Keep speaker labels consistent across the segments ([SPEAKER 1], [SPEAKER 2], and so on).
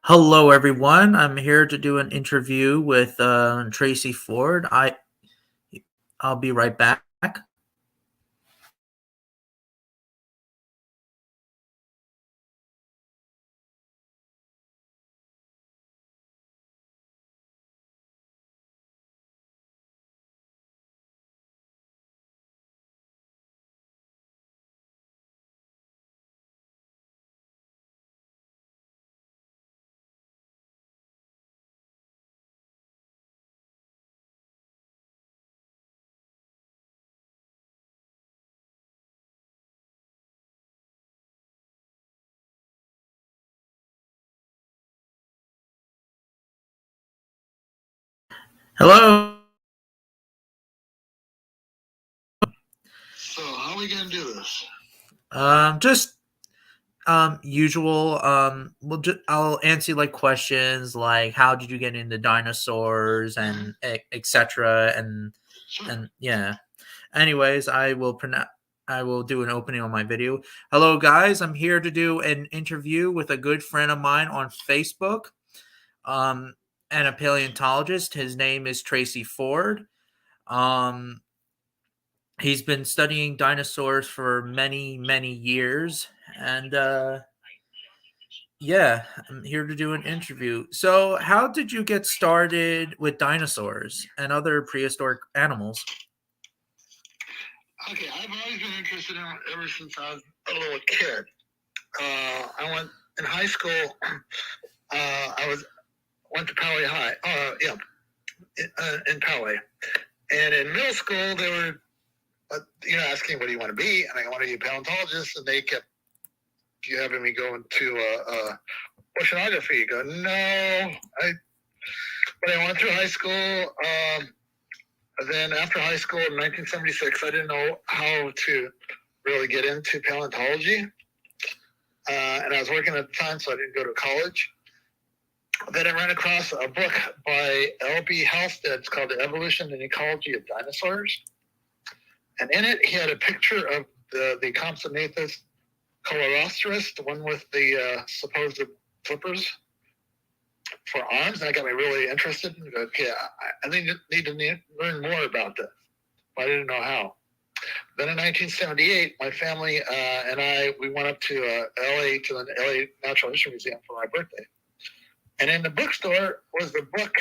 [SPEAKER 1] Hello, everyone. I'm here to do an interview with Tracy Ford. I'll be right back. Hello.
[SPEAKER 2] So how are we gonna do this?
[SPEAKER 1] Just usual. I'll answer like questions like how did you get into dinosaurs and etc.
[SPEAKER 2] Sure.
[SPEAKER 1] And yeah. Anyways, I will do an opening on my video. Hello, guys. I'm here to do an interview with a good friend of mine on Facebook. Um, and a paleontologist. His name is Tracy Ford. Um, he's been studying dinosaurs for many, many years, and yeah, I'm here to do an interview. So, how did you get started with dinosaurs and other prehistoric animals?
[SPEAKER 2] Okay, I've always been interested in it ever since I was a little kid. I went in high school. I went to Poway High. Yeah, in Poway. And in middle school, they were, asking what do you want to be, and I wanted to be a paleontologist, and they kept having me go into oceanography. Go, no, but I went through high school. Then after high school in 1976, I didn't know how to really get into paleontology. And I was working at the time, so I didn't go to college. Then I ran across a book by L.B. Halstead. It's called The Evolution and Ecology of Dinosaurs. And in it, he had a picture of the Compsognathus colorosterus, the one with the supposed flippers for arms. And that got me really interested. And go, okay, I need to learn more about this. I didn't know how. Then in 1978, my family and we went up to LA to the LA Natural History Museum for my birthday. And in the bookstore was the book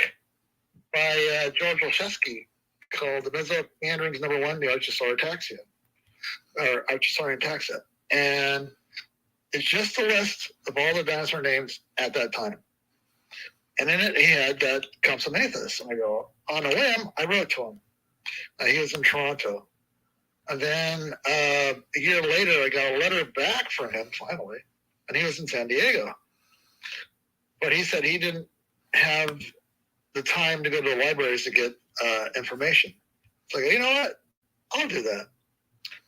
[SPEAKER 2] by George Olszewski called The Mesomeanderings #1, The Archosaurus or Archosaurian taxa. And it's just a list of all the dinosaur names at that time. And in it, he had that Compsognathus. And I go, on a whim, I wrote to him. He was in Toronto. And then a year later, I got a letter back from him finally, and he was in San Diego. But he said he didn't have the time to go to the libraries to get information. It's like, you know what? I'll do that.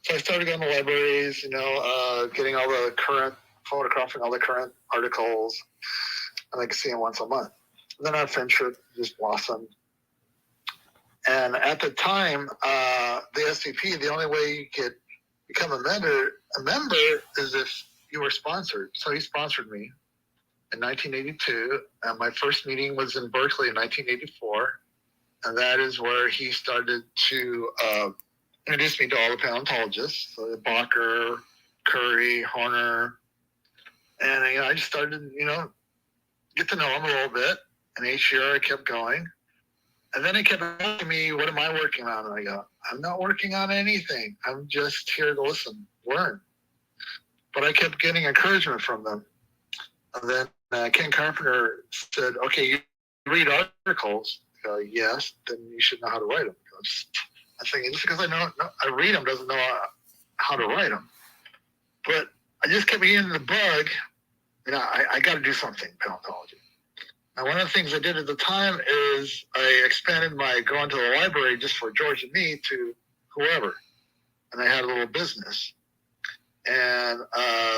[SPEAKER 2] So I started going to libraries, getting all the current, photographing all the current articles, and I could see them once a month. And then our friendship just blossomed. And at the time, the SVP, the only way you could become a member is if you were sponsored. So he sponsored me in 1982. And my first meeting was in Berkeley in 1984. And that is where he started to introduce me to all the paleontologists. So Bacher, Curry, Horner. And I just started, get to know him a little bit. And each year I kept going. And then he kept asking me, what am I working on? And I go, I'm not working on anything. I'm just here to listen, learn. But I kept getting encouragement from them. And then Ken Carpenter said, okay, you read articles? I go, yes, then you should know how to write them. I'm thinking, just because I read them doesn't know how to write them. But I just kept getting the bug. I got to do something in paleontology. Now, one of the things I did at the time is I expanded my going to the library just for George and me to whoever. And I had a little business. And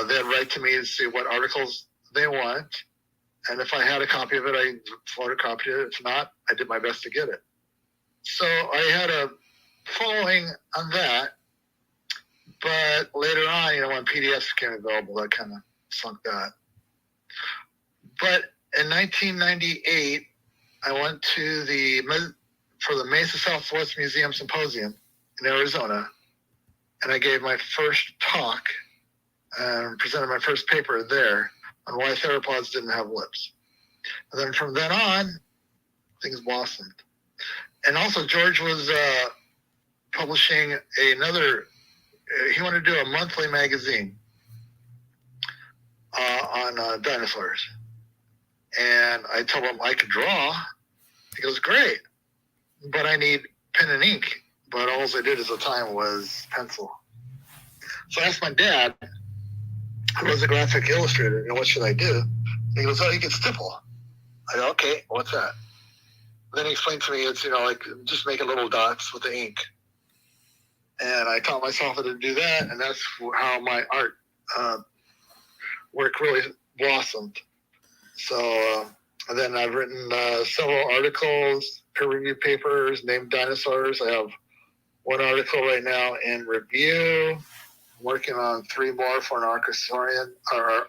[SPEAKER 2] they'd write to me to see what articles they want. And if I had a copy of it, I photocopied it. If not, I did my best to get it. So I had a following on that. But later on, when PDFs became available, that kind of sunk that. But in 1998, I went to the Mesa Southwest Museum Symposium in Arizona, and I gave my first talk and presented my first paper there on why theropods didn't have lips. And then from then on, things blossomed. And also, George was publishing another. He wanted to do a monthly magazine on dinosaurs, and I told him I could draw. He goes, "Great, but I need pen and ink." But all I did at the time was pencil. So I asked my dad, who was a graphic illustrator, what should I do? And he goes, "Oh, you can stipple." I go, "Okay, what's that?" Then he explained to me it's, like just making little dots with the ink. And I taught myself how to do that, and that's how my art work really blossomed. So and then I've written several articles, peer-reviewed papers named dinosaurs. I have one article right now in review. I'm working on 3 more for an Archosaurian or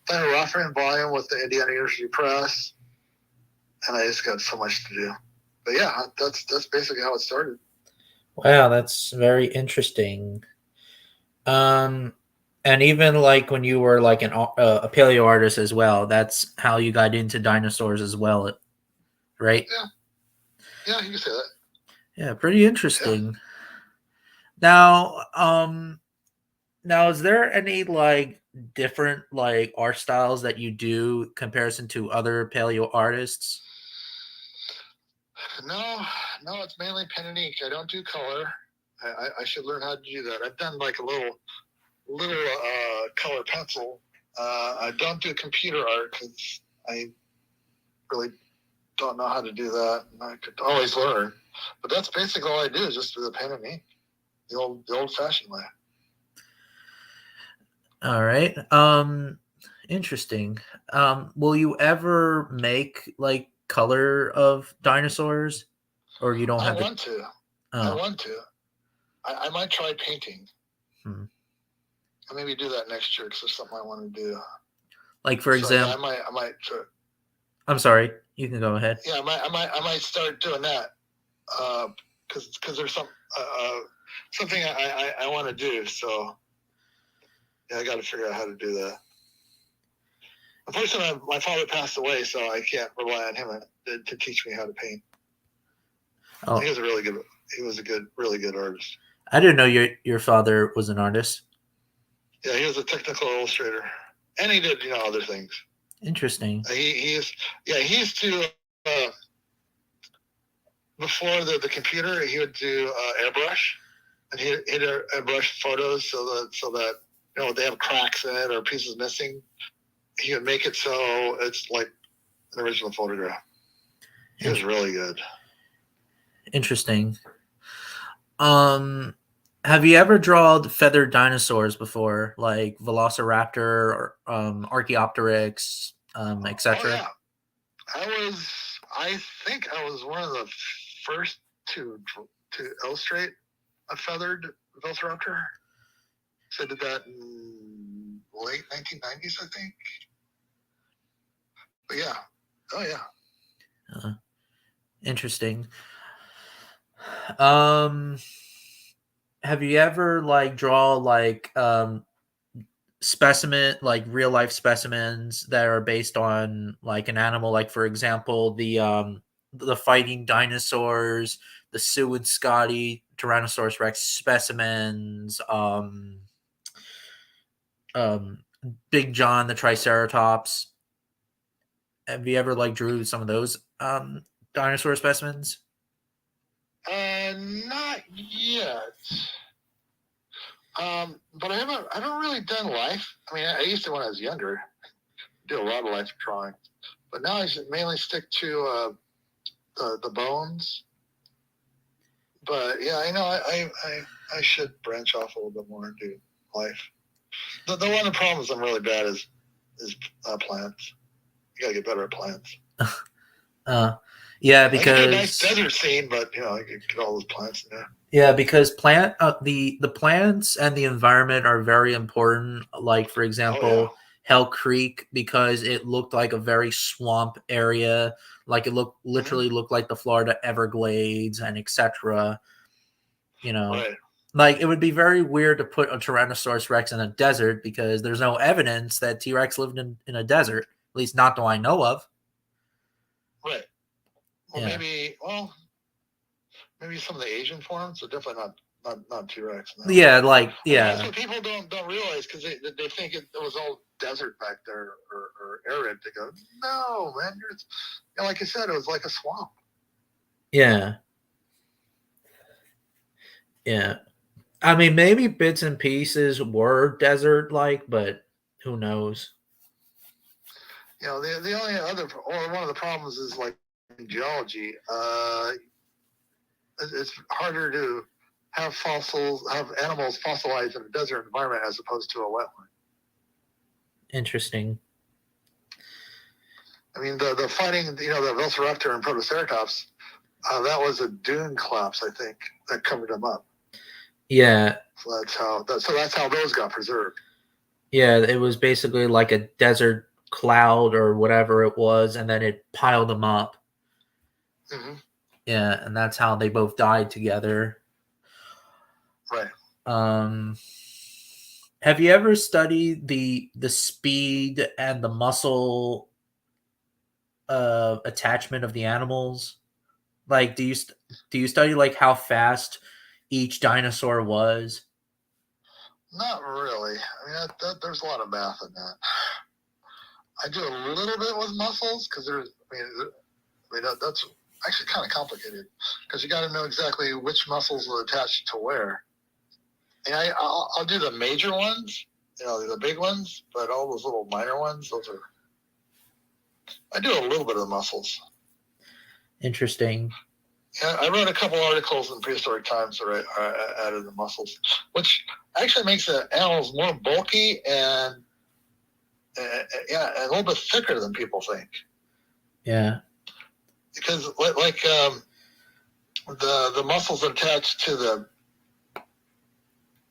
[SPEAKER 2] Tyrannotherium volume with the Indiana University Press, and I just got so much to do. But yeah, that's basically how it started.
[SPEAKER 1] Wow, that's very interesting. And even like when you were like a paleo artist as well, that's how you got into dinosaurs as well, right?
[SPEAKER 2] Yeah, you can say that.
[SPEAKER 1] Yeah, pretty interesting. Yeah. Now is there any like different like art styles that you do comparison to other paleo artists?
[SPEAKER 2] No, it's mainly pen and ink. I don't do color. I should learn how to do that. I've done like a little color pencil. I don't do computer art because I really don't know how to do that. And I could always learn, but that's basically all I do is just do the pen and ink, the old fashioned way.
[SPEAKER 1] All right. Interesting. Will you ever make like color of dinosaurs, or you don't have
[SPEAKER 2] I
[SPEAKER 1] the?
[SPEAKER 2] want to.
[SPEAKER 1] Oh.
[SPEAKER 2] I want to. I might try painting.
[SPEAKER 1] Hmm.
[SPEAKER 2] I maybe do that next year because there's something I want to do.
[SPEAKER 1] Like for example,
[SPEAKER 2] yeah, I might try.
[SPEAKER 1] I'm sorry. You can go ahead.
[SPEAKER 2] Yeah, I might start doing that because there's something I want to do. So yeah, I got to figure out how to do that. Unfortunately, my father passed away, so I can't rely on him to teach me how to paint.
[SPEAKER 1] Oh,
[SPEAKER 2] he was really good artist.
[SPEAKER 1] I didn't know your father was an artist.
[SPEAKER 2] Yeah, he was a technical illustrator, and he did other things.
[SPEAKER 1] Interesting.
[SPEAKER 2] He used to before the computer, he would do airbrush, and he'd airbrush photos so that they have cracks in it or pieces missing. He would make it so it's like an original photograph. He was really good.
[SPEAKER 1] Interesting. Have you ever drawn feathered dinosaurs before, like Velociraptor or Archaeopteryx, etc.?
[SPEAKER 2] Oh yeah, I think I was one of the first to illustrate a feathered Velociraptor. So I did that in late 1990s, I think. But yeah, oh yeah.
[SPEAKER 1] Interesting. Have you ever like draw like specimen, like real life specimens that are based on like an animal, like for example the fighting dinosaurs, the Sue and Scotty Tyrannosaurus Rex specimens, Big John the Triceratops? Have you ever like drew some of those dinosaur specimens?
[SPEAKER 2] Not yet. But I haven't really done life. I mean, I used to when I was younger. Did a lot of life drawing, but now I mainly stick to the bones. But yeah, I know I should branch off a little bit more and do life. The one of the problems I'm really bad is plants. You gotta get better at plants.
[SPEAKER 1] Yeah, because
[SPEAKER 2] I can do a nice desert scene, but I can get all those plants in there.
[SPEAKER 1] Yeah, because the plants and the environment are very important. Like for example, Hell Creek because it looked like a very swamp area, like it literally looked like the Florida Everglades and etc. You know,
[SPEAKER 2] Right.
[SPEAKER 1] like it would be very weird to put a Tyrannosaurus Rex in a desert because there's no evidence that T Rex lived in a desert, at least not that I know of.
[SPEAKER 2] Right. Well,
[SPEAKER 1] Yeah.
[SPEAKER 2] maybe some of the Asian forms are definitely not T Rex. No.
[SPEAKER 1] Yeah, like yeah.
[SPEAKER 2] That's what people don't realize because they think it was all desert back there or arid. They go, no, man, like I said, it was like a swamp.
[SPEAKER 1] Yeah. Yeah. I mean, maybe bits and pieces were desert like, but who knows?
[SPEAKER 2] The only other or one of the problems is like in geology, it's harder to have animals fossilized in a desert environment as opposed to a wetland.
[SPEAKER 1] Interesting.
[SPEAKER 2] I mean, the fighting, the Velociraptor and Protoceratops, that was a dune collapse, I think, that covered them up.
[SPEAKER 1] Yeah.
[SPEAKER 2] So that's how those got preserved.
[SPEAKER 1] Yeah, it was basically like a desert cloud or whatever it was, and then it piled them up.
[SPEAKER 2] Mm-hmm.
[SPEAKER 1] Yeah, and that's how they both died together.
[SPEAKER 2] Right.
[SPEAKER 1] Have you ever studied the speed and the muscle attachment of the animals? Like, do you study like how fast each dinosaur was?
[SPEAKER 2] Not really. I mean, there's a lot of math in that. I do a little bit with muscles because that's actually kind of complicated because you got to know exactly which muscles are attached to where. And I'll do the major ones, the big ones, but all those little minor ones, I do a little bit of the muscles.
[SPEAKER 1] Interesting.
[SPEAKER 2] Yeah, I wrote a couple articles in Prehistoric Times where I added the muscles, which actually makes the animals more bulky and a little bit thicker than people think.
[SPEAKER 1] Yeah.
[SPEAKER 2] Because like the muscles attached to the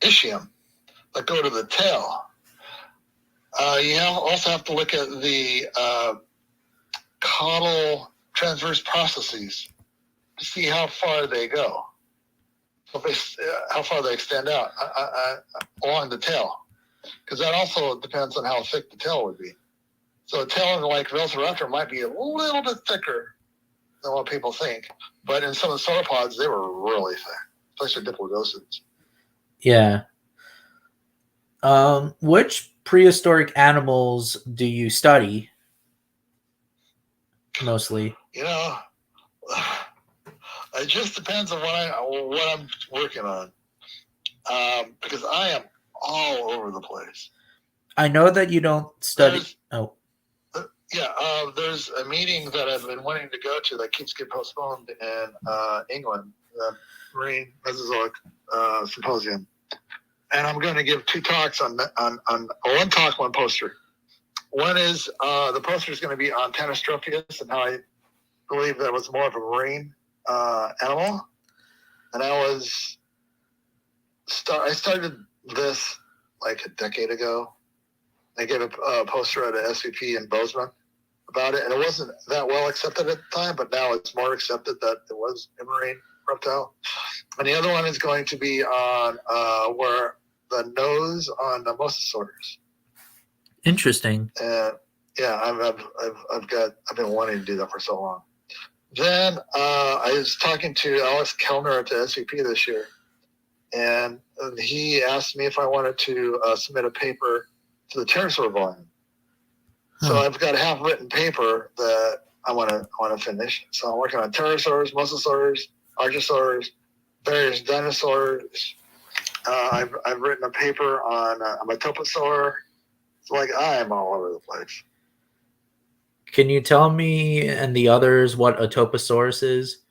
[SPEAKER 2] ischium that go to the tail. You also have to look at the caudal transverse processes to see how far they go, how far they extend out along the tail, because that also depends on how thick the tail would be. So a tail like Velociraptor might be a little bit thicker than what people think, but in some of the sauropods, they were really thick, especially diplodocids.
[SPEAKER 1] Yeah. Which prehistoric animals do you study mostly?
[SPEAKER 2] It just depends on what I'm working on, because I am all over the place.
[SPEAKER 1] I know that you don't study.
[SPEAKER 2] There's a meeting that I've been wanting to go to that keeps getting postponed in England, the Marine Mesozoic Symposium, and I'm going to give two talks on one talk, one poster. One is the poster is going to be on Tanystropheus and how I believe that was more of a marine animal, and I started this like a decade ago. I gave a poster at a SVP in Bozeman about it, and it wasn't that well accepted at the time, but now it's more accepted that it was a marine reptile. And the other one is going to be on where the nose on the mosasaurs.
[SPEAKER 1] Interesting.
[SPEAKER 2] And yeah, I've been wanting to do that for so long. Then I was talking to Alex Kellner at the SVP this year, and he asked me if I wanted to submit a paper to the pterosaur volume. So I've got a half-written paper that I want to finish. So I'm working on pterosaurs, mosasaurs, archosaurs, various dinosaurs. I've written a paper on a metoposaur. So like I am all over the place.
[SPEAKER 1] Can you tell me and the others what a toposaurus is?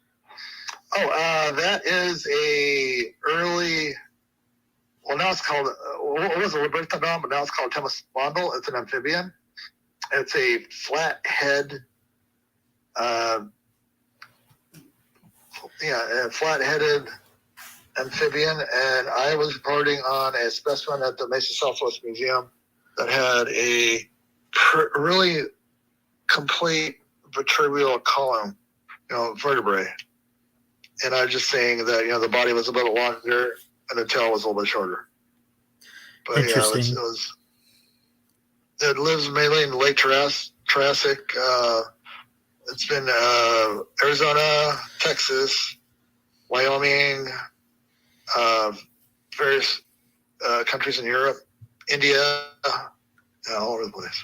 [SPEAKER 2] Oh, that is a early. Well, now it's called. It was a Libertadon, but now it's called Temespondyle. It's an amphibian. It's a flat head. A flat-headed amphibian, and I was reporting on a specimen at the Mesa Southwest Museum that had a really complete vertebral column, vertebrae. And I was just saying that, the body was a little longer and the tail was a little bit shorter. But
[SPEAKER 1] Interesting.
[SPEAKER 2] it lives mainly in the late Triassic. It's been Arizona, Texas, Wyoming, various countries in Europe, India, all over the place.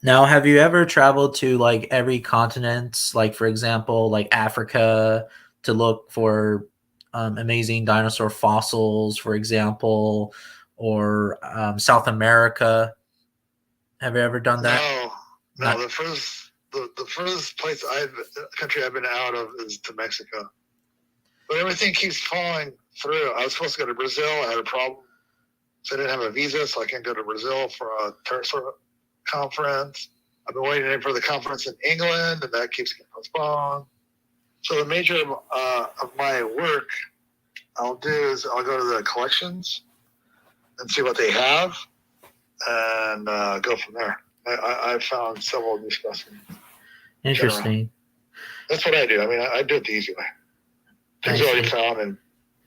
[SPEAKER 1] Now, have you ever traveled to like every continent, like for example, like Africa, to look for amazing dinosaur fossils, for example, or South America? Have you ever done that?
[SPEAKER 2] No.
[SPEAKER 1] Not
[SPEAKER 2] The furthest country I've been out of is to Mexico. But everything keeps falling through. I was supposed to go to Brazil. I had a problem. So I didn't have a visa, so I can't go to Brazil for a pterosaur conference. I've been waiting for the conference in England, and that keeps getting postponed. So the major of my work I'll do is I'll go to the collections and see what they have and go from there. I found several new specimens.
[SPEAKER 1] interesting.
[SPEAKER 2] That's what I do. I mean, I do it the easy way. Things already found and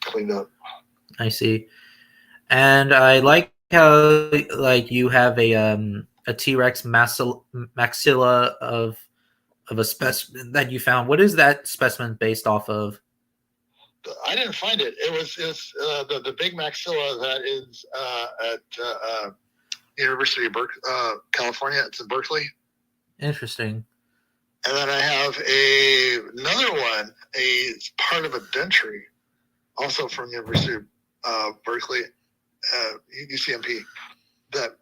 [SPEAKER 2] cleaned up.
[SPEAKER 1] I see. And I like how like you have a T-Rex maxilla of a specimen that you found. What is that specimen based off of?
[SPEAKER 2] I didn't find it. It's the big maxilla that is at University of California. It's in Berkeley.
[SPEAKER 1] Interesting.
[SPEAKER 2] And then I have another one, a part of a dentary, also from University of Berkeley, UCMP, that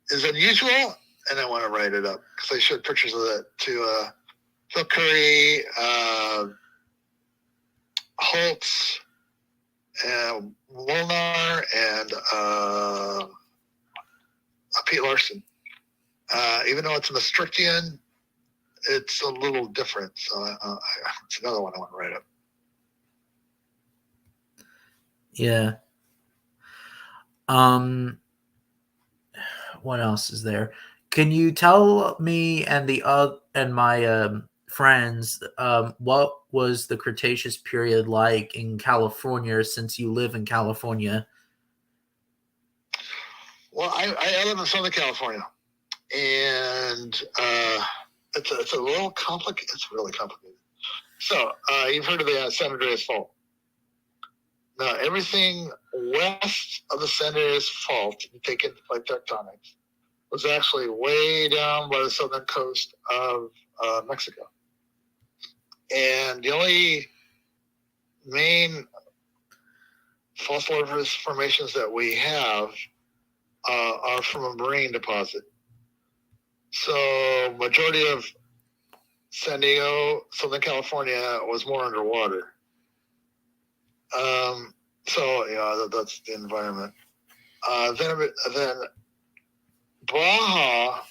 [SPEAKER 2] is unusual, and I want to write it up because I showed pictures of it to Phil Curry, Holtz, and Wolnar, and Pete Larson. Even though it's a Maastrichtian, it's a little different. So it's another one I want to write up.
[SPEAKER 1] Yeah. What else is there? Can you tell me and my friends what was the Cretaceous period like in California, since you live in California?
[SPEAKER 2] Well, I live in Southern California, and it's a little complicated. It's really complicated. So you've heard of the San Andreas Fault. Now, everything west of the San Andreas Fault, you take into plate tectonics, was actually way down by the southern coast of Mexico. And the only main fossiliferous formations that we have are from a marine deposit. So majority of San Diego, Southern California was more underwater. So that's the environment. Then Baja,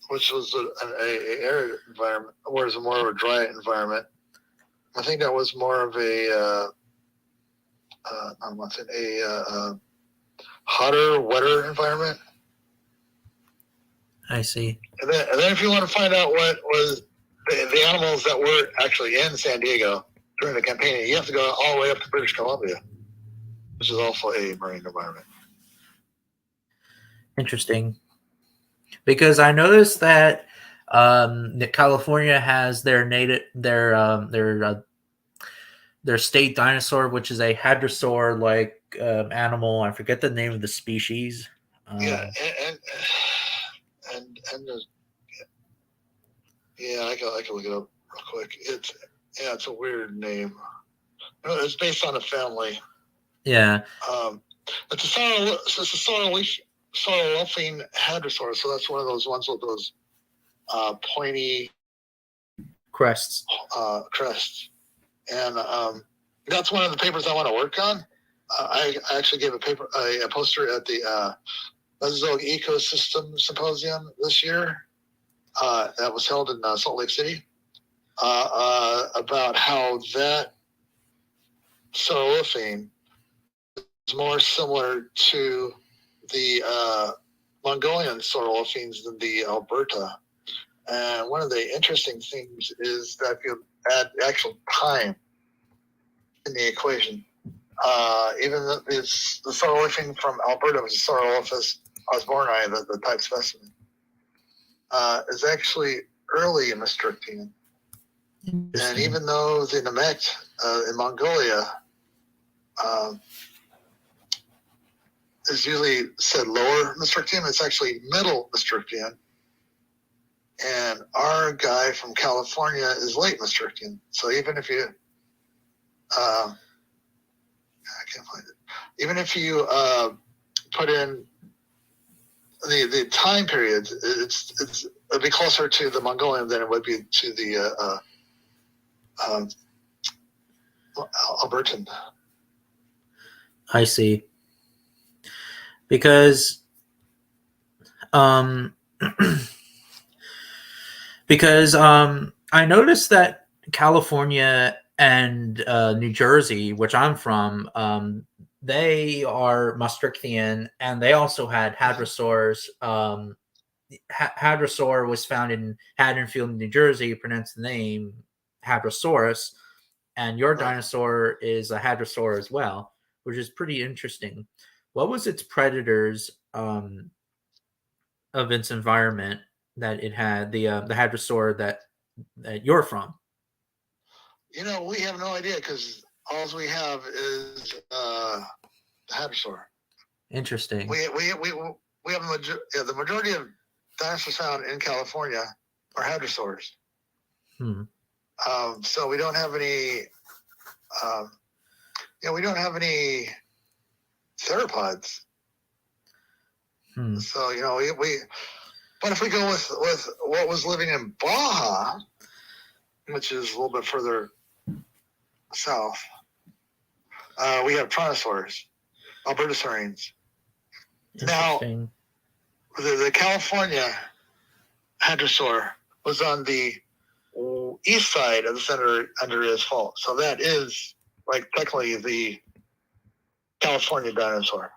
[SPEAKER 2] which was an arid environment, was more of a dry environment. I think that was more of a hotter, wetter environment.
[SPEAKER 1] I see.
[SPEAKER 2] And then if you want to find out what was the animals that were actually in San Diego during the campaign, you have to go all the way up to British Columbia, which is also a marine environment.
[SPEAKER 1] Interesting. Because I noticed that California has their state dinosaur, which is a hadrosaur-like animal. I forget the name of the species.
[SPEAKER 2] And I can look it up real quick. It's a weird name. It's based on a family.
[SPEAKER 1] Yeah.
[SPEAKER 2] It's a Saurolophine hadrosaur, so that's one of those ones with those pointy
[SPEAKER 1] crests.
[SPEAKER 2] And that's one of the papers I want to work on. I actually gave a poster at the Mesozoic Ecosystem Symposium this year. That was held in Salt Lake City, about how that Saurolophine is more similar to the Mongolian saurolophines than the Alberta. And one of the interesting things is that if you add actual time in the equation, even it's the saurolophine from Alberta, which is Saurolophus osborni, the type specimen, is actually early in Maastrichtian. And even though the Namek in Mongolia is usually said lower Maastrichtian, it's actually middle Maastrichtian. And our guy from California is late Maastrichtian. So even if you, I can't find it. Even if you put in the time periods, it'd be closer to the Mongolian than it would be to the Albertan.
[SPEAKER 1] I see. Because because I noticed that California and New Jersey, which I'm from, they are Maastrichtian, and they also had hadrosaurs. Hadrosaur was found in Haddonfield, New Jersey, pronounced the name Hadrosaurus, and your dinosaur is a hadrosaur as well, which is pretty interesting. What was its predators of its environment that it had, the hadrosaur that you're from?
[SPEAKER 2] You know, we have no idea because all we have is the hadrosaur.
[SPEAKER 1] Interesting.
[SPEAKER 2] We have the majority of dinosaurs found in California are hadrosaurs. So we don't have any. We don't have any theropods. So we. But if we go with what was living in Baja, which is a little bit further south, we have Tyrannosaurs, Albertosaurians. Now, the California hadrosaur was on the east side of the Santa Andreas Fault, so that is like technically the California dinosaur.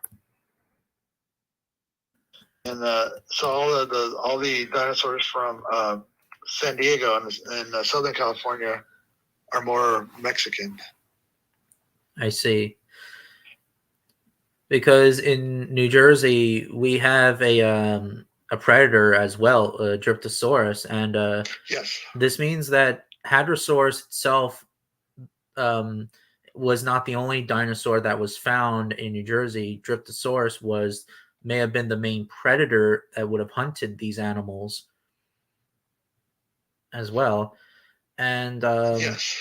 [SPEAKER 2] And so all the dinosaurs from San Diego and Southern California are more Mexican.
[SPEAKER 1] I see. Because in New Jersey we have a predator as well, Dryptosaurus, and
[SPEAKER 2] yes,
[SPEAKER 1] this means that Hadrosaurus itself was not the only dinosaur that was found in New Jersey. Dryptosaurus may have been the main predator that would have hunted these animals as well. And
[SPEAKER 2] yes,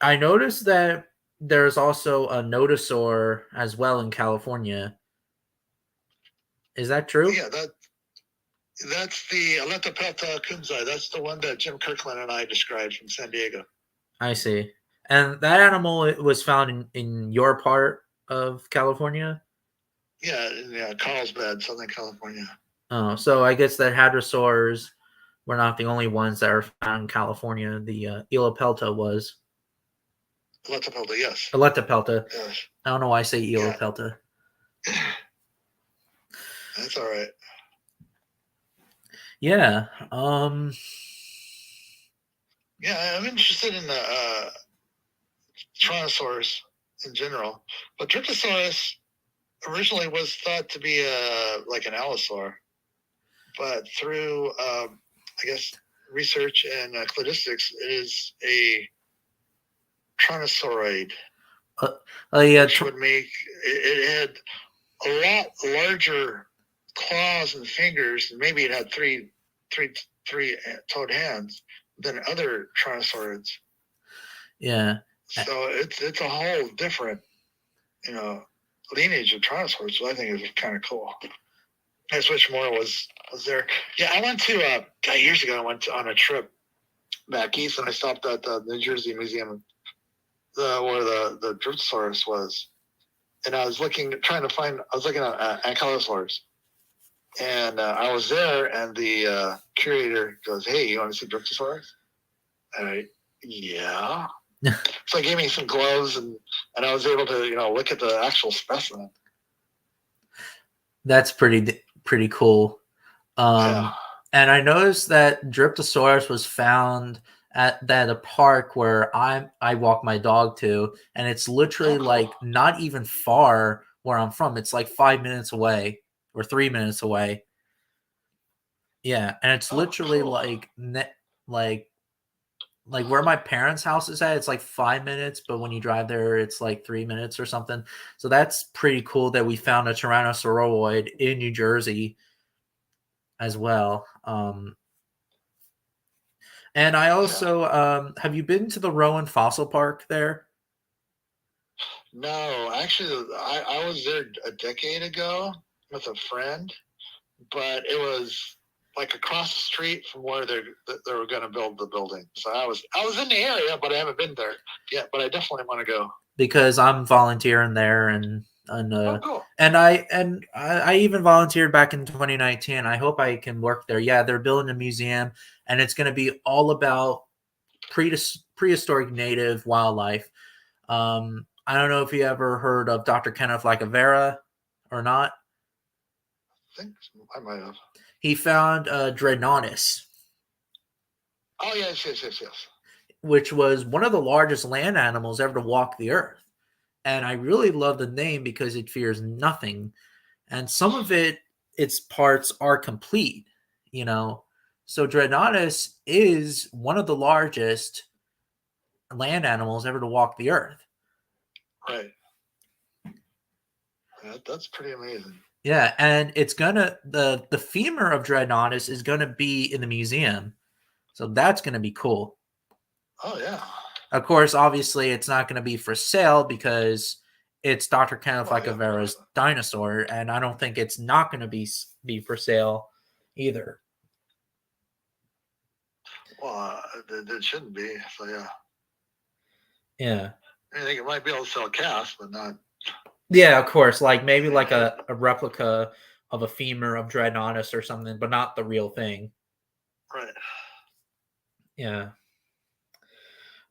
[SPEAKER 1] I noticed that there's also a nodosaur as well in California. Is that true?
[SPEAKER 2] Yeah, that's the Aletopelta kunzai. That's the one that Jim Kirkland and I described from San Diego.
[SPEAKER 1] I see. And that animal was found in your part of California?
[SPEAKER 2] Yeah, Carlsbad, Southern California.
[SPEAKER 1] Oh, so I guess that hadrosaurs were not the only ones that are found in California. The Elopelta was.
[SPEAKER 2] Aletopelta, yes.
[SPEAKER 1] Aletopelta.
[SPEAKER 2] Yes.
[SPEAKER 1] I don't know why I say Elopelta.
[SPEAKER 2] Yeah. That's all right.
[SPEAKER 1] Yeah.
[SPEAKER 2] Yeah, I'm interested in the Tyrannosaurus in general, but Dryptosaurus originally was thought to be like an allosaur, but through I guess research and cladistics, it is a Tyrannosauroid, which would make it had a lot larger claws and fingers, and maybe it had three toed hands than other Tyrannosaurids.
[SPEAKER 1] Yeah.
[SPEAKER 2] So it's a whole different, lineage of Tyrannosaurs, which I think is kind of cool. That's which more was there. Yeah, I went to years ago. I went on a trip back east, and I stopped at the New Jersey Museum, where the Dryptosaurus was, and I was looking at ankylosaurs, and I was there, and the curator goes, "Hey, you want to see Dryptosaurus?" And yeah. So he gave me some gloves, and I was able to, look at the actual specimen.
[SPEAKER 1] That's pretty pretty cool.
[SPEAKER 2] Yeah.
[SPEAKER 1] And I noticed that Dryptosaurus was found at that a park where I walk my dog to, and it's literally
[SPEAKER 2] Oh, cool.
[SPEAKER 1] like not even far where I'm from. It's like 5 minutes away or 3 minutes away. Yeah, and it's
[SPEAKER 2] Oh,
[SPEAKER 1] literally
[SPEAKER 2] cool.
[SPEAKER 1] like like where my parents' house is at. It's like 5 minutes, but when you drive there, it's like 3 minutes or something. So that's pretty cool that we found a Tyrannosauroid in New Jersey as well. And I
[SPEAKER 2] Yeah.
[SPEAKER 1] also have you been to the Rowan Fossil Park there?
[SPEAKER 2] No, actually, I was there a decade ago with a friend, but it was like across the street from where they were going to build the building. So I was in the area, but I haven't been there yet. But I definitely want to go.
[SPEAKER 1] Because I'm volunteering there,
[SPEAKER 2] Oh, cool.
[SPEAKER 1] I even volunteered back in 2019. I hope I can work there. Yeah, they're building a museum, and it's going to be all about prehistoric native wildlife. I don't know if you ever heard of Dr. Kenneth Lacavera or not.
[SPEAKER 2] I think I might have.
[SPEAKER 1] He found Dreadnoughtus,
[SPEAKER 2] Oh, yes, yes, yes, yes.
[SPEAKER 1] which was one of the largest land animals ever to walk the earth. And I really love the name because it fears nothing. And some of its parts are complete, you know. So Dreadnoughtus is one of the largest land animals ever to walk the earth.
[SPEAKER 2] Right. That's pretty amazing.
[SPEAKER 1] Yeah, and it's gonna the femur of Dreadnoughtus is gonna be in the museum, so that's gonna be cool.
[SPEAKER 2] Oh, yeah.
[SPEAKER 1] Of course, obviously, it's not gonna be for sale because it's Dr. Kenneth
[SPEAKER 2] Well, yeah, of course.
[SPEAKER 1] Lacavera's dinosaur, and I don't think it's not gonna be for sale either.
[SPEAKER 2] Well, it shouldn't be. So yeah,
[SPEAKER 1] Yeah,
[SPEAKER 2] I think it might be able to sell casts, but not.
[SPEAKER 1] yeah, of course, like maybe
[SPEAKER 2] Yeah,
[SPEAKER 1] like a replica of a femur of Dreadnoughtus or something, but not the real thing.
[SPEAKER 2] right.
[SPEAKER 1] Yeah.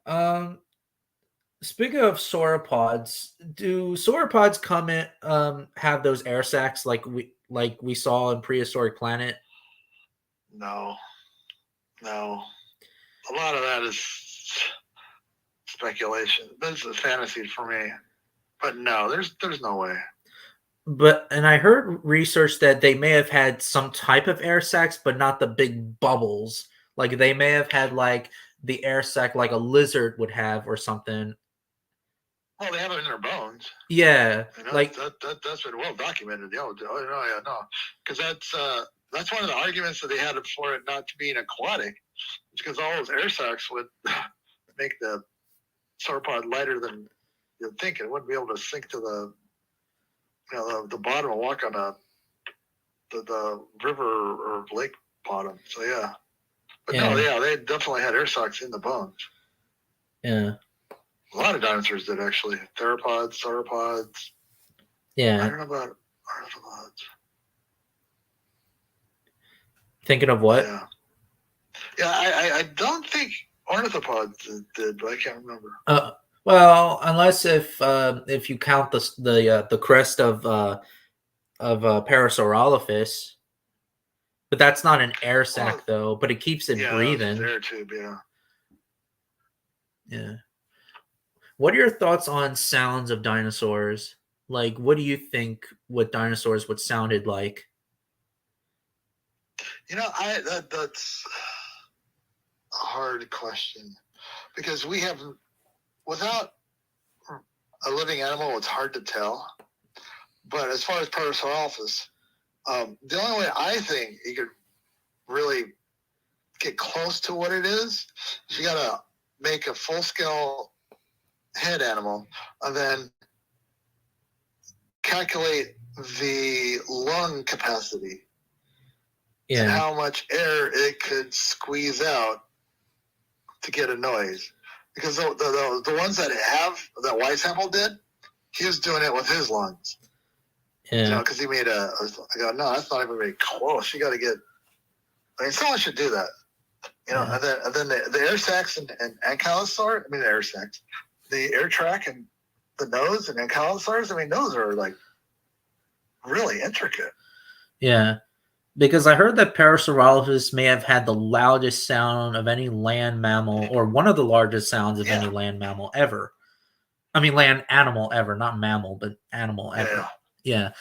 [SPEAKER 1] Um, Speaking of sauropods, do sauropods come in have those air sacs like we saw in prehistoric planet?
[SPEAKER 2] No, no. A lot of that is speculation. This is fantasy for me. But no, there's no way.
[SPEAKER 1] But and I heard research that they may have had some type of air sacs, but not the big bubbles. Like they may have had like the air sac like a lizard would have or something.
[SPEAKER 2] Well, they have it in their bones.
[SPEAKER 1] Yeah,
[SPEAKER 2] You know,
[SPEAKER 1] like
[SPEAKER 2] that's been well documented. Oh, no, yeah, no, because that's one of the arguments that they had for it not to being aquatic, because all those air sacs would make the sauropod lighter than you'd think. It wouldn't be able to sink to the bottom and walk on the river or lake bottom. So yeah, but no,
[SPEAKER 1] yeah,
[SPEAKER 2] yeah, they definitely had air sacs in the bones.
[SPEAKER 1] yeah,
[SPEAKER 2] A lot of dinosaurs did actually. Theropods, sauropods. I
[SPEAKER 1] yeah.
[SPEAKER 2] don't know about arthropods.
[SPEAKER 1] Thinking of what?
[SPEAKER 2] Yeah, yeah. I don't think ornithopods did, but I can't remember.
[SPEAKER 1] Well, unless if you count the crest of Parasaurolophus, but that's not an air
[SPEAKER 2] Well,
[SPEAKER 1] sac though. But it keeps it
[SPEAKER 2] yeah, that was
[SPEAKER 1] breathing.
[SPEAKER 2] their tube. Yeah.
[SPEAKER 1] Yeah. What are your thoughts on sounds of dinosaurs? Like, what do you think what dinosaurs would sounded like?
[SPEAKER 2] That's a hard question because we have without a living animal, it's hard to tell. But as far as Parasaurolophus, the only way I think you could really get close to what it is you got to make a full scale head animal and then calculate the lung capacity and
[SPEAKER 1] Yeah.
[SPEAKER 2] how much air it could squeeze out to get a noise. Because the ones that Weishaupt did, he was doing it with his lungs.
[SPEAKER 1] Yeah.
[SPEAKER 2] Because he made I go, no, that's not even very close. You got to get. I mean, someone should do that.
[SPEAKER 1] Yeah.
[SPEAKER 2] And then the air sacs and ankylosaur. I mean, the air sacs, the air track and the nose and ankylosaurs. I mean, those are like really intricate.
[SPEAKER 1] Yeah. Because I heard that Parasaurolophus may have had the loudest sound of any land mammal, or one of the largest sounds of any land mammal ever. I mean, land animal ever, not mammal, but animal ever. Yeah.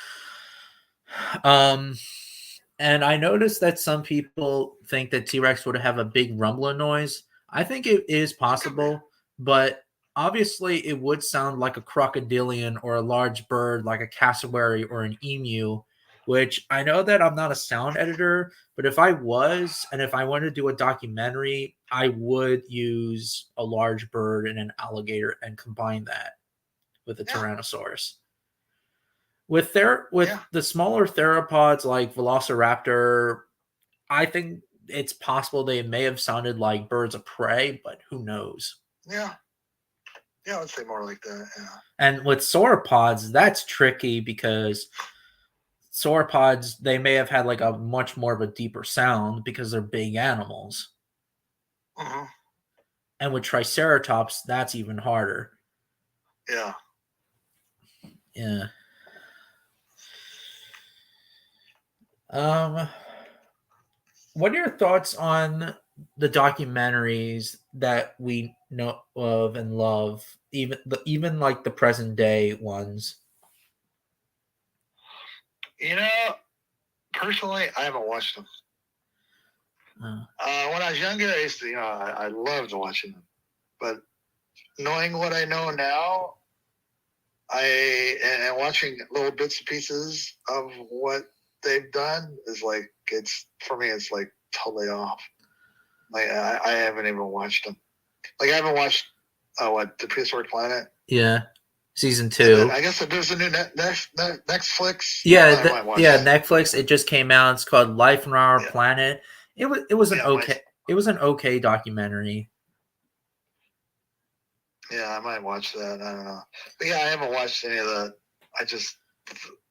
[SPEAKER 1] And I noticed that some people think that T-Rex would have a big rumbling noise. I think it is possible, but obviously it would sound like a crocodilian or a large bird like a cassowary or an emu, which I know that I'm not a sound editor, but if I was, and if I wanted to do a documentary, I would use a large bird and an alligator and combine that with a Tyrannosaurus. With the smaller theropods like Velociraptor, I think it's possible they may have sounded like birds of prey, but who knows?
[SPEAKER 2] Yeah, I'd say more like that. Yeah.
[SPEAKER 1] And with sauropods, that's tricky because sauropods, they may have had like a much more of a deeper sound because they're big animals.
[SPEAKER 2] Mm-hmm.
[SPEAKER 1] And with Triceratops, that's even harder.
[SPEAKER 2] Yeah.
[SPEAKER 1] Yeah. What are your thoughts on the documentaries that we know of and love, even like the present day ones?
[SPEAKER 2] Personally, I haven't watched them. When I was younger, I used to, I loved watching them. But knowing what I know now, and watching little bits and pieces of what they've done is like, for me, it's like totally off. Like I haven't even watched them. Like I haven't watched the Prehistoric Planet.
[SPEAKER 1] Yeah, season 2.
[SPEAKER 2] I guess there's a new Netflix.
[SPEAKER 1] Yeah, Netflix. It just came out. It's called Life on Our Planet. It was an okay documentary.
[SPEAKER 2] Yeah, I might watch that. I don't know. But yeah, I haven't watched any of that.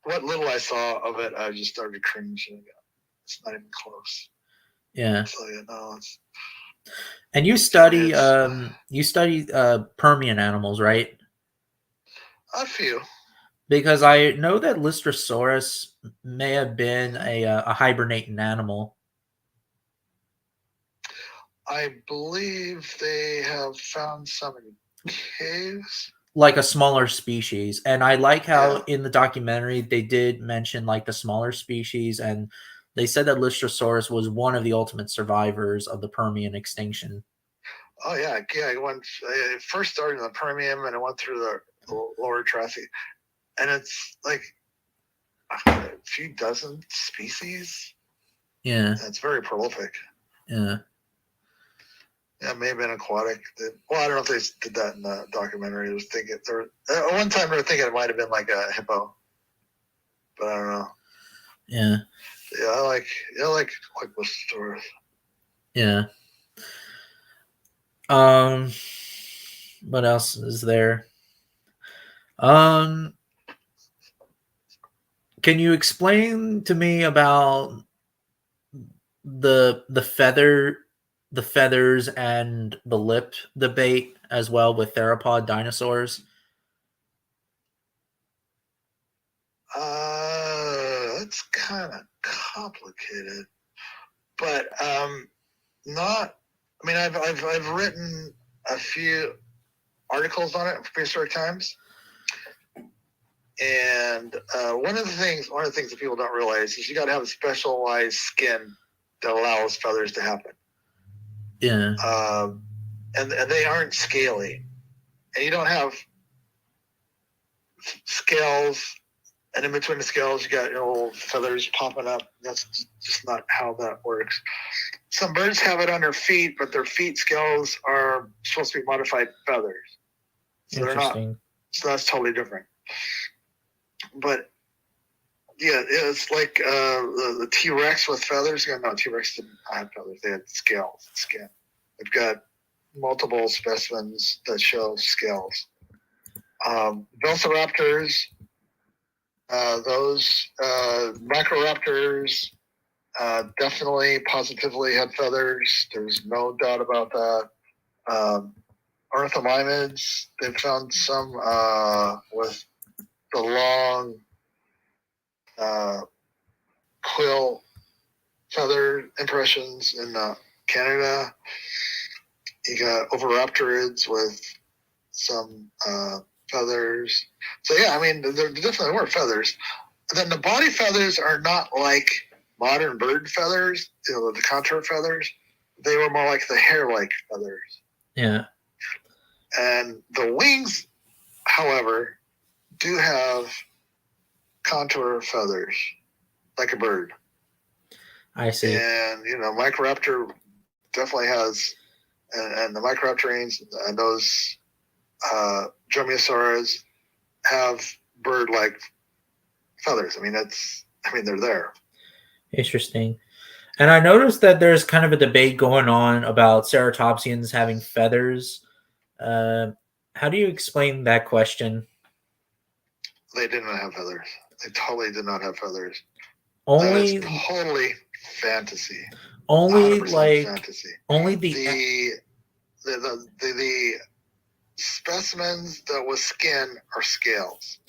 [SPEAKER 2] What little I saw of it, I just started cringing. It's not even close.
[SPEAKER 1] Yeah.
[SPEAKER 2] So
[SPEAKER 1] and you study Permian animals, right?
[SPEAKER 2] A few.
[SPEAKER 1] Because I know that Lystrosaurus may have been a hibernating animal.
[SPEAKER 2] I believe they have found some in caves.
[SPEAKER 1] Like a smaller species. And I like how in the documentary they did mention like the smaller species, and they said that Lystrosaurus was one of the ultimate survivors of the Permian extinction.
[SPEAKER 2] Oh yeah. It first started in the Permian and it went through the lower Triassic, and it's like a few dozen species.
[SPEAKER 1] Yeah.
[SPEAKER 2] And it's very prolific.
[SPEAKER 1] Yeah.
[SPEAKER 2] Yeah, it may have been aquatic. I don't know if they did that in the documentary. I was thinking at one time they were thinking it might have been like a hippo, but I don't know.
[SPEAKER 1] Yeah.
[SPEAKER 2] Yeah, I like Lystrosaurus.
[SPEAKER 1] Yeah. What else is there? Can you explain to me about the feathers and the lip debate as well with theropod dinosaurs?
[SPEAKER 2] It's kind of complicated, but not. I mean, I've written a few articles on it for Prehistoric Times, and one of the things that people don't realize is you got to have a specialized skin that allows feathers to happen.
[SPEAKER 1] Yeah.
[SPEAKER 2] And they aren't scaly, and you don't have scales, and in between the scales you got little feathers popping up. That's just not how that works. Some birds have it on their feet, but their feet scales are supposed to be modified feathers, so they're not. So that's totally different. But yeah, it's like the T-Rex with feathers. No, T-Rex didn't have feathers; they had scales, skin. They've got multiple specimens that show scales. Velociraptors, those Microraptors definitely, positively had feathers. There's no doubt about that. Ornithomimids, they've found some with the long quill feather impressions in Canada. You got oviraptorids with some feathers. So yeah, I mean, there definitely were feathers. And then the body feathers are not like modern bird feathers, the contour feathers. They were more like the hair-like feathers.
[SPEAKER 1] Yeah.
[SPEAKER 2] And the wings, however, do have contour feathers, like a bird.
[SPEAKER 1] I see.
[SPEAKER 2] And, Microraptor definitely has, and the Microraptorines and those Dromaeosaurs have bird-like feathers. I mean, they're there.
[SPEAKER 1] Interesting. And I noticed that there's kind of a debate going on about ceratopsians having feathers. How do you explain that question?
[SPEAKER 2] They did not have feathers. They totally did not have feathers.
[SPEAKER 1] Only,
[SPEAKER 2] that is totally fantasy.
[SPEAKER 1] only
[SPEAKER 2] 100%
[SPEAKER 1] like
[SPEAKER 2] fantasy.
[SPEAKER 1] only
[SPEAKER 2] The specimens that with skin are scales.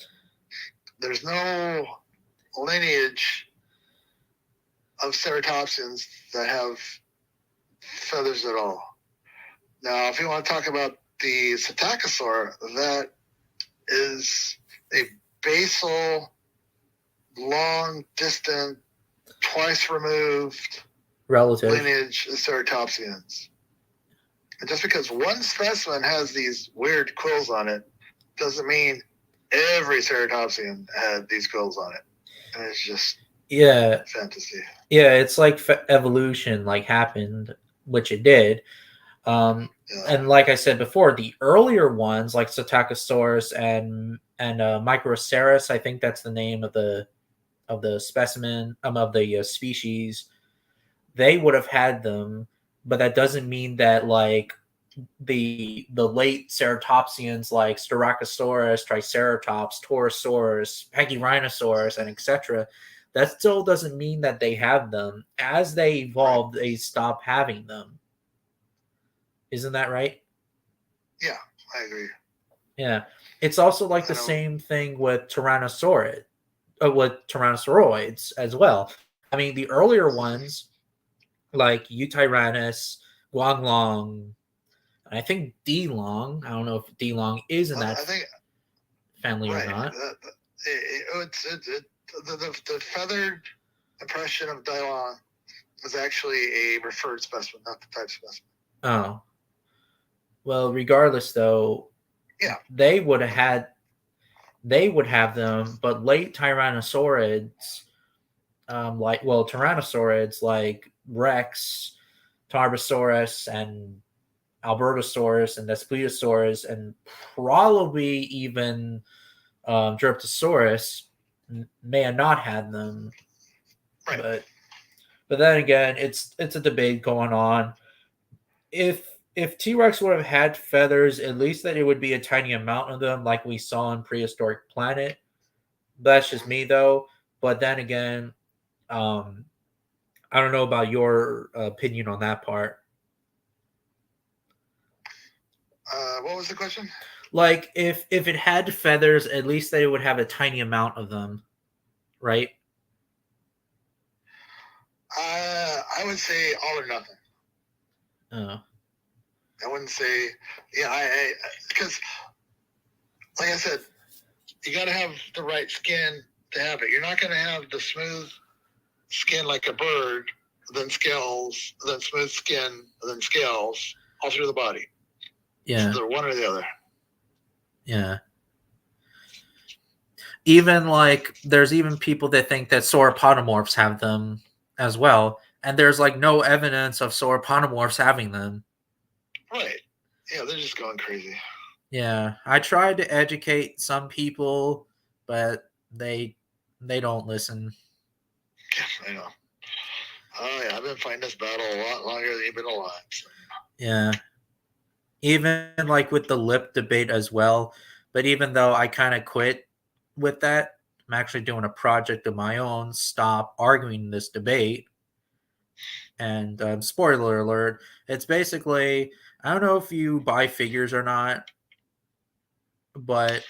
[SPEAKER 2] There's no lineage of ceratopsians that have feathers at all. Now, if you want to talk about the Psittacosaur, that is a basal, long, distant, twice removed
[SPEAKER 1] relative
[SPEAKER 2] lineage of ceratopsians. And just because one specimen has these weird quills on it doesn't mean every ceratopsian had these quills on it. And it's just fantasy.
[SPEAKER 1] Yeah, it's like evolution like happened, which it did. And like I said before, the earlier ones like Psittacosaurus and Microceras, I think that's the name of the specimen of the species. They would have had them, but that doesn't mean that like the late ceratopsians like Styracosaurus, Triceratops, Torosaurus, Pachyrhinosaurus, and etc. That still doesn't mean that they have them. As they evolved, they stopped having them. Isn't that right?
[SPEAKER 2] Yeah, I agree.
[SPEAKER 1] Yeah. It's also like the same thing with Tyrannosaurid, with Tyrannosauroids as well. I mean, the earlier ones, like Eutyrannus, Guanglong, I think D-Long. I don't know if D-Long is in that family or not.
[SPEAKER 2] The feathered impression of Dylon was actually a referred specimen, not the type specimen.
[SPEAKER 1] Oh. Well, regardless though,
[SPEAKER 2] yeah,
[SPEAKER 1] they would have them, but late Tyrannosaurids, Tyrannosaurids like Rex, Tarbosaurus, and Albertosaurus, and Daspletosaurus, and probably even Gyroptosaurus may have not had them.
[SPEAKER 2] Right.
[SPEAKER 1] But then again, it's a debate going on. If T-Rex would have had feathers, at least that it would be a tiny amount of them, like we saw in Prehistoric Planet. That's just me, though. But then again, I don't know about your opinion on that part.
[SPEAKER 2] What was the question?
[SPEAKER 1] Like, if it had feathers, at least they would have a tiny amount of them, right?
[SPEAKER 2] I would say all or nothing.
[SPEAKER 1] Oh.
[SPEAKER 2] I wouldn't say, because, like I said, you got to have the right skin to have it. You're not going to have the smooth skin like a bird, then scales, then smooth skin, then scales all through the body.
[SPEAKER 1] Yeah.
[SPEAKER 2] So they're one or the other.
[SPEAKER 1] Yeah. Even like there's even people that think that sauropodomorphs have them as well, and there's like no evidence of sauropodomorphs having them.
[SPEAKER 2] Right. Yeah, they're just going crazy.
[SPEAKER 1] Yeah, I tried to educate some people, but they don't listen.
[SPEAKER 2] Yeah, I know. Oh yeah, I've been fighting this battle a lot longer than you've been alive. So.
[SPEAKER 1] Yeah. Even like with the lip debate as well. But even though I kind of quit with that, I'm actually doing a project of my own. Stop arguing this debate. And spoiler alert, it's basically, I don't know if you buy figures or not, but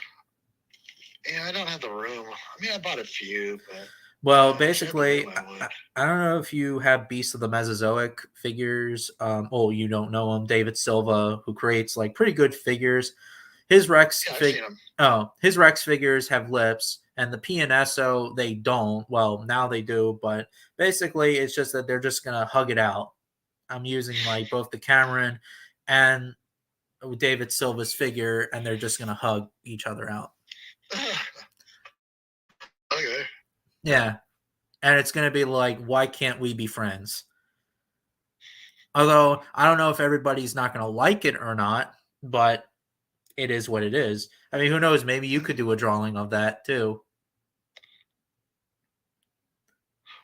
[SPEAKER 2] yeah, I don't have the room. I mean, I bought a few, but
[SPEAKER 1] Well,
[SPEAKER 2] I wish I had the
[SPEAKER 1] basically,
[SPEAKER 2] way my lips.
[SPEAKER 1] I don't know if you have Beasts of the Mesozoic figures. Oh, you don't know him, David Silva, who creates like pretty good figures. His Rex
[SPEAKER 2] Yeah, I've seen them.
[SPEAKER 1] his Rex figures have lips, and the PNSO they don't. Well, now they do, but basically, it's just that they're just gonna hug it out. I'm using like both the Cameron and David Silva's figure, and they're just gonna hug each other out.
[SPEAKER 2] Okay.
[SPEAKER 1] Yeah, and it's gonna be like, why can't we be friends? Although I don't know if everybody's not gonna like it or not, but it is what it is. I mean, who knows? Maybe you could do a drawing of that too.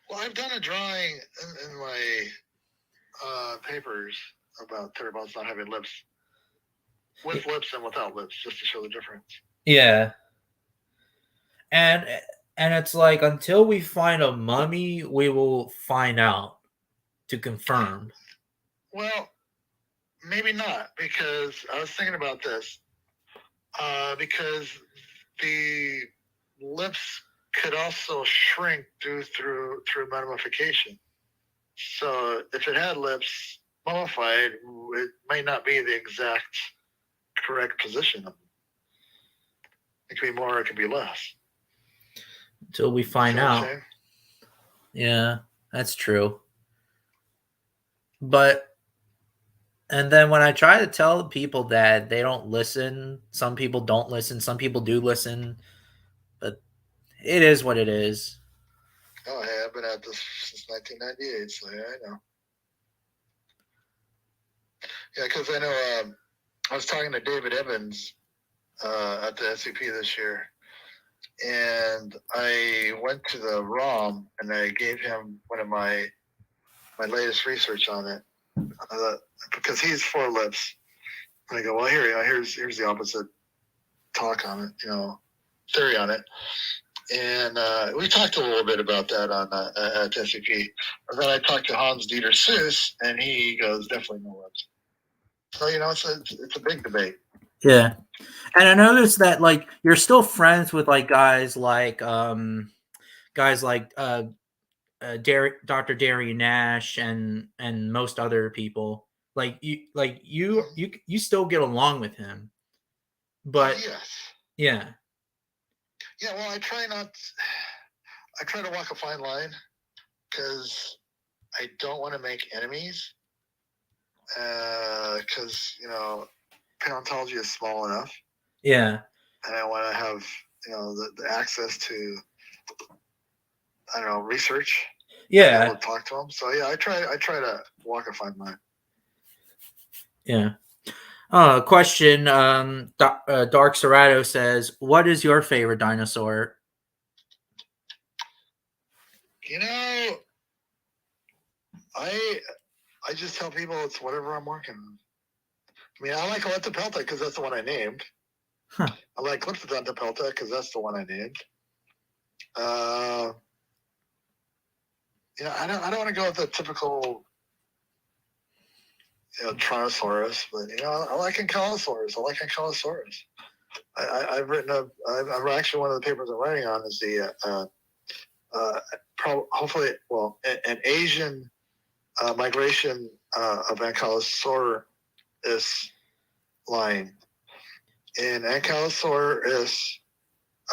[SPEAKER 2] Well, I've done a drawing in my papers about Theropods not having lips, with lips and without lips, just to show the difference.
[SPEAKER 1] Yeah, and it's like until we find a mummy, we will find out to confirm.
[SPEAKER 2] Well, maybe not, because I was thinking about this. Because the lips could also shrink through mummification. So if it had lips mummified, it might not be the exact correct position. It could be more, it could be less.
[SPEAKER 1] Until we find out. Yeah, that's true. But and then when I try to tell people that they don't listen, some people don't listen, some people do listen, but it is what it is.
[SPEAKER 2] Oh, hey, I've been at this since 1998, so yeah, I know. Yeah, because I know I was talking to David Evans at the SCP this year, and I went to the ROM and I gave him one of my latest research on it because he's four lips. And I go, well, here's the opposite talk on it, theory on it. And we talked a little bit about that on at SCP. And then I talked to Hans Dieter Seuss, and he goes, definitely no lips. So it's a big debate.
[SPEAKER 1] Yeah, and I noticed that like you're still friends with like guys like Dr. Darian Nash and most other people. You still get along with him, but
[SPEAKER 2] yes,
[SPEAKER 1] yeah,
[SPEAKER 2] yeah. Well, I try to walk a fine line because I don't want to make enemies. Because paleontology is small enough.
[SPEAKER 1] Yeah,
[SPEAKER 2] and I want to have the access to research.
[SPEAKER 1] Yeah,
[SPEAKER 2] be able to talk to them. So yeah, I try to walk a fine line.
[SPEAKER 1] Yeah. Question. Dark Serrato says, "What is your favorite dinosaur?"
[SPEAKER 2] I just tell people it's whatever I'm working on. I mean, I like Leptopelta because that's the one I named.
[SPEAKER 1] Huh.
[SPEAKER 2] I like Glyptodontopelta because that's the one I named. I don't want to go with the typical Tyrannosaurus, but I like Ankylosaurus. I've written I'm actually one of the papers I'm writing on is the hopefully an Asian migration of Ankylosaurus line. In Ankylosaurus,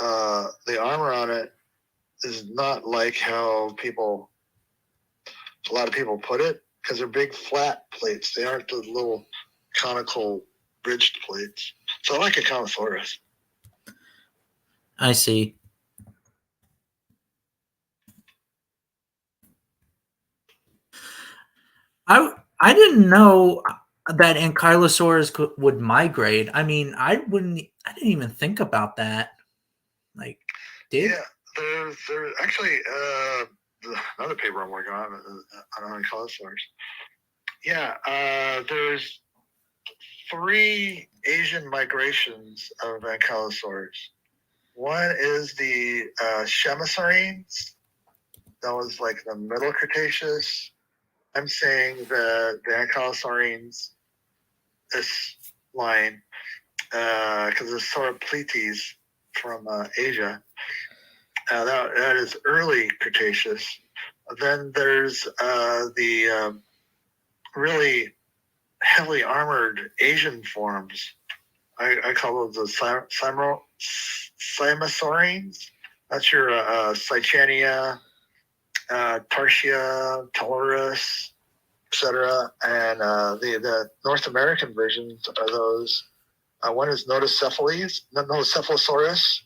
[SPEAKER 2] the armor on it is not like how a lot of people put it, because they're big flat plates. They aren't the little conical bridged plates. So I like Ankylosaurus.
[SPEAKER 1] I see. I didn't know that Ankylosaurus would migrate. I mean, I didn't even think about that. Like,
[SPEAKER 2] Yeah, there's actually another paper I'm working on Ankylosaurus. Yeah, there's 3 Asian migrations of Ankylosaurs. One is the Chemasaurines. That was like the Middle Cretaceous. I'm saying the Ankylosaurines, this line, because the Sauropletes from Asia. That is early Cretaceous. Then there's the really heavily armored Asian forms. I call those the Cymosaurines. That's your Cychania, Tarsia, Taurus, etc. And the North American versions are those. One is Notocephales, Notocephalosaurus,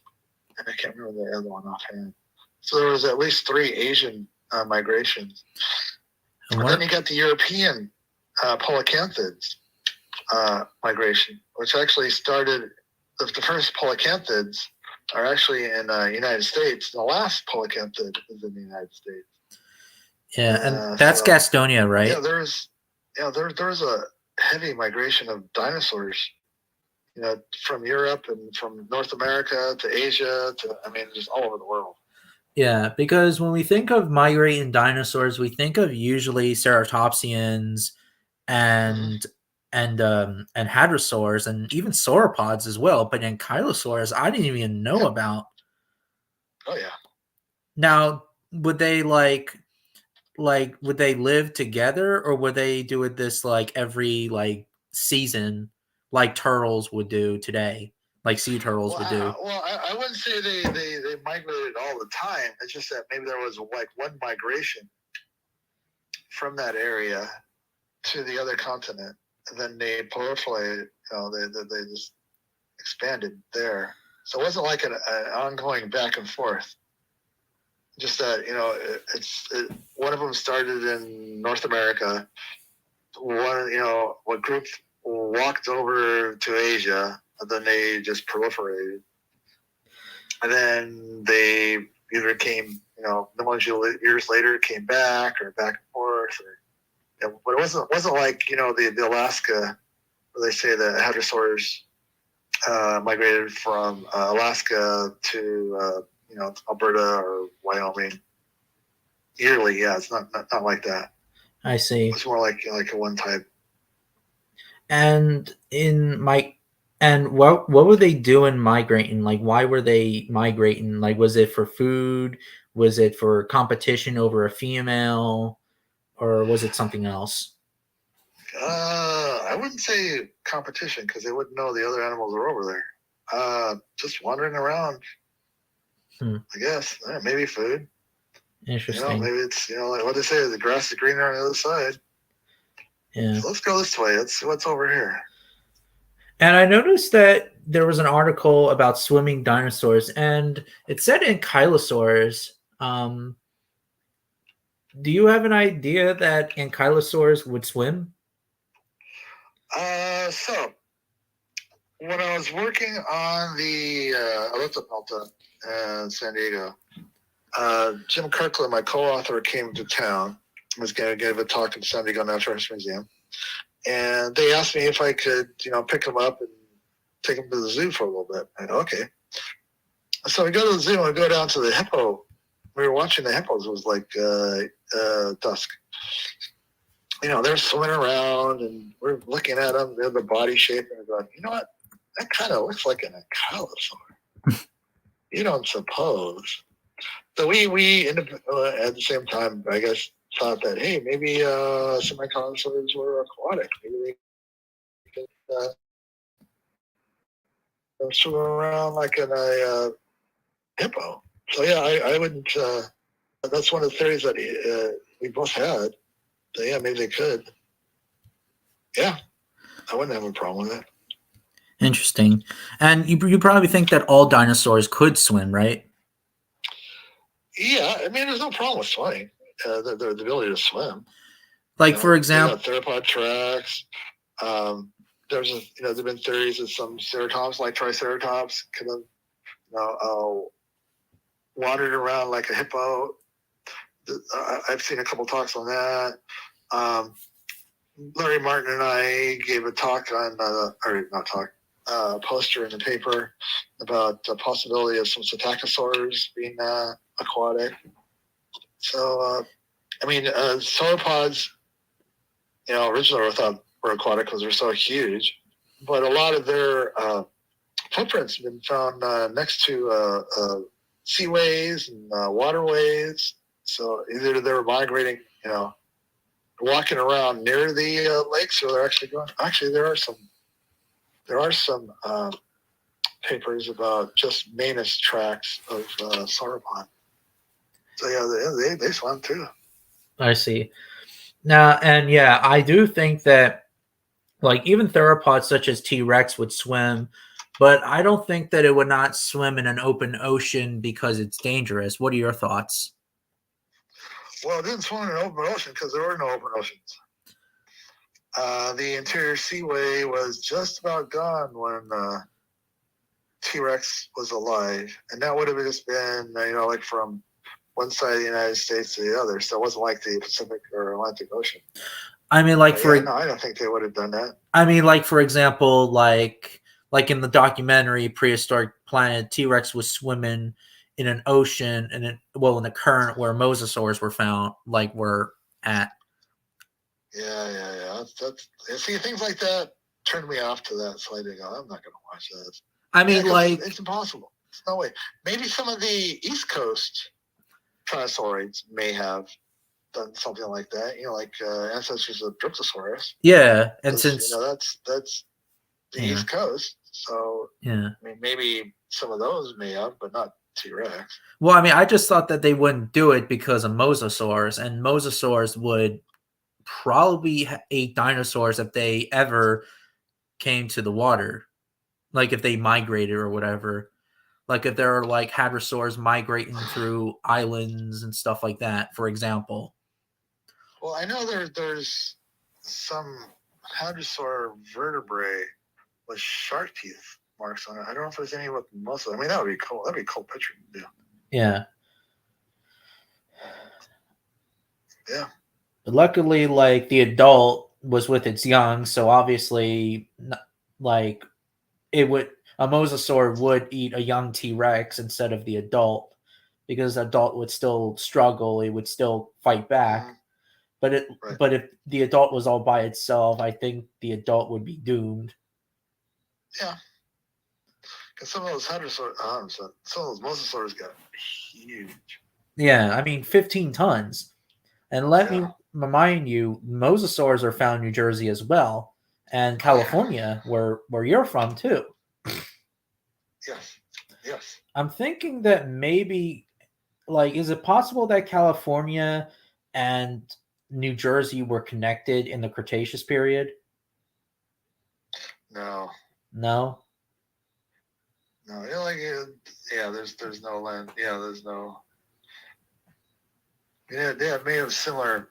[SPEAKER 2] and I can't remember the other one offhand. So there was at least 3 Asian migrations. And then you got the European Polycanthids migration, which actually started. The first Polycanthids are actually in the United States. The last Polycanthid is in the United States.
[SPEAKER 1] Yeah, and that's Gastonia, right?
[SPEAKER 2] Yeah, there's a heavy migration of dinosaurs, from Europe and from North America to Asia to, just all over the world.
[SPEAKER 1] Yeah, because when we think of migrating dinosaurs, we think of usually ceratopsians and and hadrosaurs and even sauropods as well. But ankylosaurs, I didn't even know about.
[SPEAKER 2] Oh yeah.
[SPEAKER 1] Now, would they would they live together, or would they do it this every season, like turtles would do today, like sea turtles would do?
[SPEAKER 2] I wouldn't say they migrated all the time. It's just that maybe there was one migration from that area to the other continent, and then they proliferated. They just expanded there. So it wasn't like an ongoing back and forth. Just that one of them started in North America. What group walked over to Asia, and then they just proliferated. And then they either came, a bunch of years later, came back or back and forth. But it wasn't like the Alaska, where they say the hadrosaurs migrated from Alaska to Alberta or Wyoming yearly. Yeah, it's not like that.
[SPEAKER 1] I see.
[SPEAKER 2] It's more like a one type.
[SPEAKER 1] And what were they doing migrating? Like, why were they migrating? Like, was it for food? Was it for competition over a female? Or was it something else?
[SPEAKER 2] I wouldn't say competition, because they wouldn't know the other animals are over there. Just wandering around. I guess maybe food.
[SPEAKER 1] Interesting.
[SPEAKER 2] Maybe it's like what they say: the grass is greener on the other side.
[SPEAKER 1] Yeah.
[SPEAKER 2] So let's go this way. Let's see what's over here.
[SPEAKER 1] And I noticed that there was an article about swimming dinosaurs, and it said ankylosaurs. Do you have an idea that ankylosaurs would swim?
[SPEAKER 2] So when I was working on the Ellipta Pelta in San Diego, Jim Kirkland, my co-author, came to town. Was going to give a talk at the San Diego Natural History Museum, and they asked me if I could, pick them up and take them to the zoo for a little bit. I go, okay. So we go to the zoo and we go down to the hippo. We were watching the hippos. It was like dusk. They're swimming around, and we're looking at them. They're the body shape, and we're going, you know what? That kind of looks like an ankylosaur. You don't suppose. So we at the same time, I guess, thought that, hey, maybe some ankylosaurs were aquatic. Maybe they could swim around like a hippo. So yeah, I wouldn't. That's one of the theories that we both had. So yeah, maybe they could. Yeah, I wouldn't have a problem with it.
[SPEAKER 1] Interesting. And you probably think that all dinosaurs could swim, right?
[SPEAKER 2] Yeah, there's no problem with swimming. The ability to swim.
[SPEAKER 1] Like, for example,
[SPEAKER 2] theropod tracks. There've been theories that some ceratops, like Triceratops, could have wandered around like a hippo. I've seen a couple talks on that. Larry Martin and I gave a talk on, poster in the paper about the possibility of some psittacosaurs being aquatic. So, sauropods, originally I thought were aquatic because they're so huge, but a lot of their footprints have been found next to seaways and waterways. So either they're migrating, walking around near the lakes, or they're actually going. Actually, there are some papers about just Manus tracks of sauropod. So yeah, they swam too.
[SPEAKER 1] I see. Now, and yeah, I do think that like even theropods such as T-Rex would swim, but I don't think that it would not swim in an open ocean because it's dangerous. What are your thoughts?
[SPEAKER 2] Well, it didn't swim in an open ocean because there were no open oceans. The interior seaway was just about gone when T-Rex was alive, and that would have just been, like from one side of the United States to the other. So it wasn't like the Pacific or Atlantic Ocean.
[SPEAKER 1] I mean, like
[SPEAKER 2] no, I don't think they would have done that.
[SPEAKER 1] I mean, like for example, like in the documentary Prehistoric Planet, T-Rex was swimming in an ocean and in the current where mosasaurs were found, like were at.
[SPEAKER 2] Yeah. That's see, things like that turned me off to that. So I didn't go. I'm not going to watch that.
[SPEAKER 1] I mean, like
[SPEAKER 2] it's impossible. There's no way. Maybe some of the East Coast Tyrannosaurids may have done something like that. Like ancestors of Dryptosaurus.
[SPEAKER 1] Yeah, and since
[SPEAKER 2] that's the East Coast, so
[SPEAKER 1] yeah,
[SPEAKER 2] I mean maybe some of those may have, but not T-Rex.
[SPEAKER 1] Well, I mean, I just thought that they wouldn't do it because of mosasaurs, and mosasaurs would probably eat dinosaurs if they ever came to the water, like if they migrated or whatever. Like if there are like hadrosaurs migrating through islands and stuff like that, for example.
[SPEAKER 2] Well, I know there's some hadrosaur vertebrae with shark teeth marks on it. I don't know if there's any with muscle. I mean, that would be cool. That'd be a cool picture to do.
[SPEAKER 1] Yeah.
[SPEAKER 2] Yeah.
[SPEAKER 1] But luckily, like the adult was with its young, so obviously, like it would a mosasaur would eat a young T-Rex instead of the adult, because the adult would still struggle. It would still fight back.
[SPEAKER 2] Mm-hmm.
[SPEAKER 1] But if the adult was all by itself, I think the adult would be doomed.
[SPEAKER 2] Yeah. Because some of those hadrosaurs, some of those mosasaurs got huge.
[SPEAKER 1] Yeah, I mean 15 tons. And let me remind you, mosasaurs are found in New Jersey as well, and California, where you're from too.
[SPEAKER 2] Yes.
[SPEAKER 1] I'm thinking that maybe, like, is it possible that California and New Jersey were connected in the Cretaceous period?
[SPEAKER 2] No. There's no land. Yeah, there's no. Yeah, they may have similar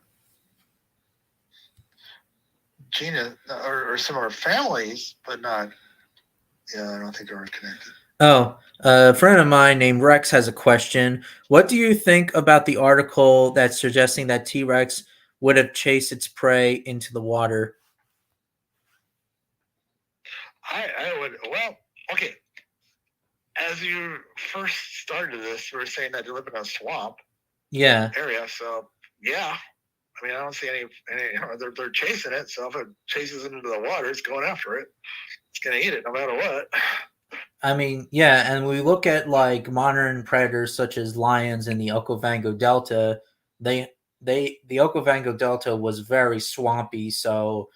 [SPEAKER 2] genus or similar families, but not. Yeah, I don't think they're connected.
[SPEAKER 1] Oh, a friend of mine named Rex has a question. What do you think about the article that's suggesting that T-Rex would have chased its prey into the water?
[SPEAKER 2] I would. Well, okay. As you first started this, you were saying that you live in a swamp area. So, yeah. I mean, I don't see any they're chasing it. So if it chases it into the water, it's going after it. It's going to eat it no matter what.
[SPEAKER 1] I mean, yeah, and we look at like modern predators such as lions in the Okavango Delta. The Okavango Delta was very swampy, so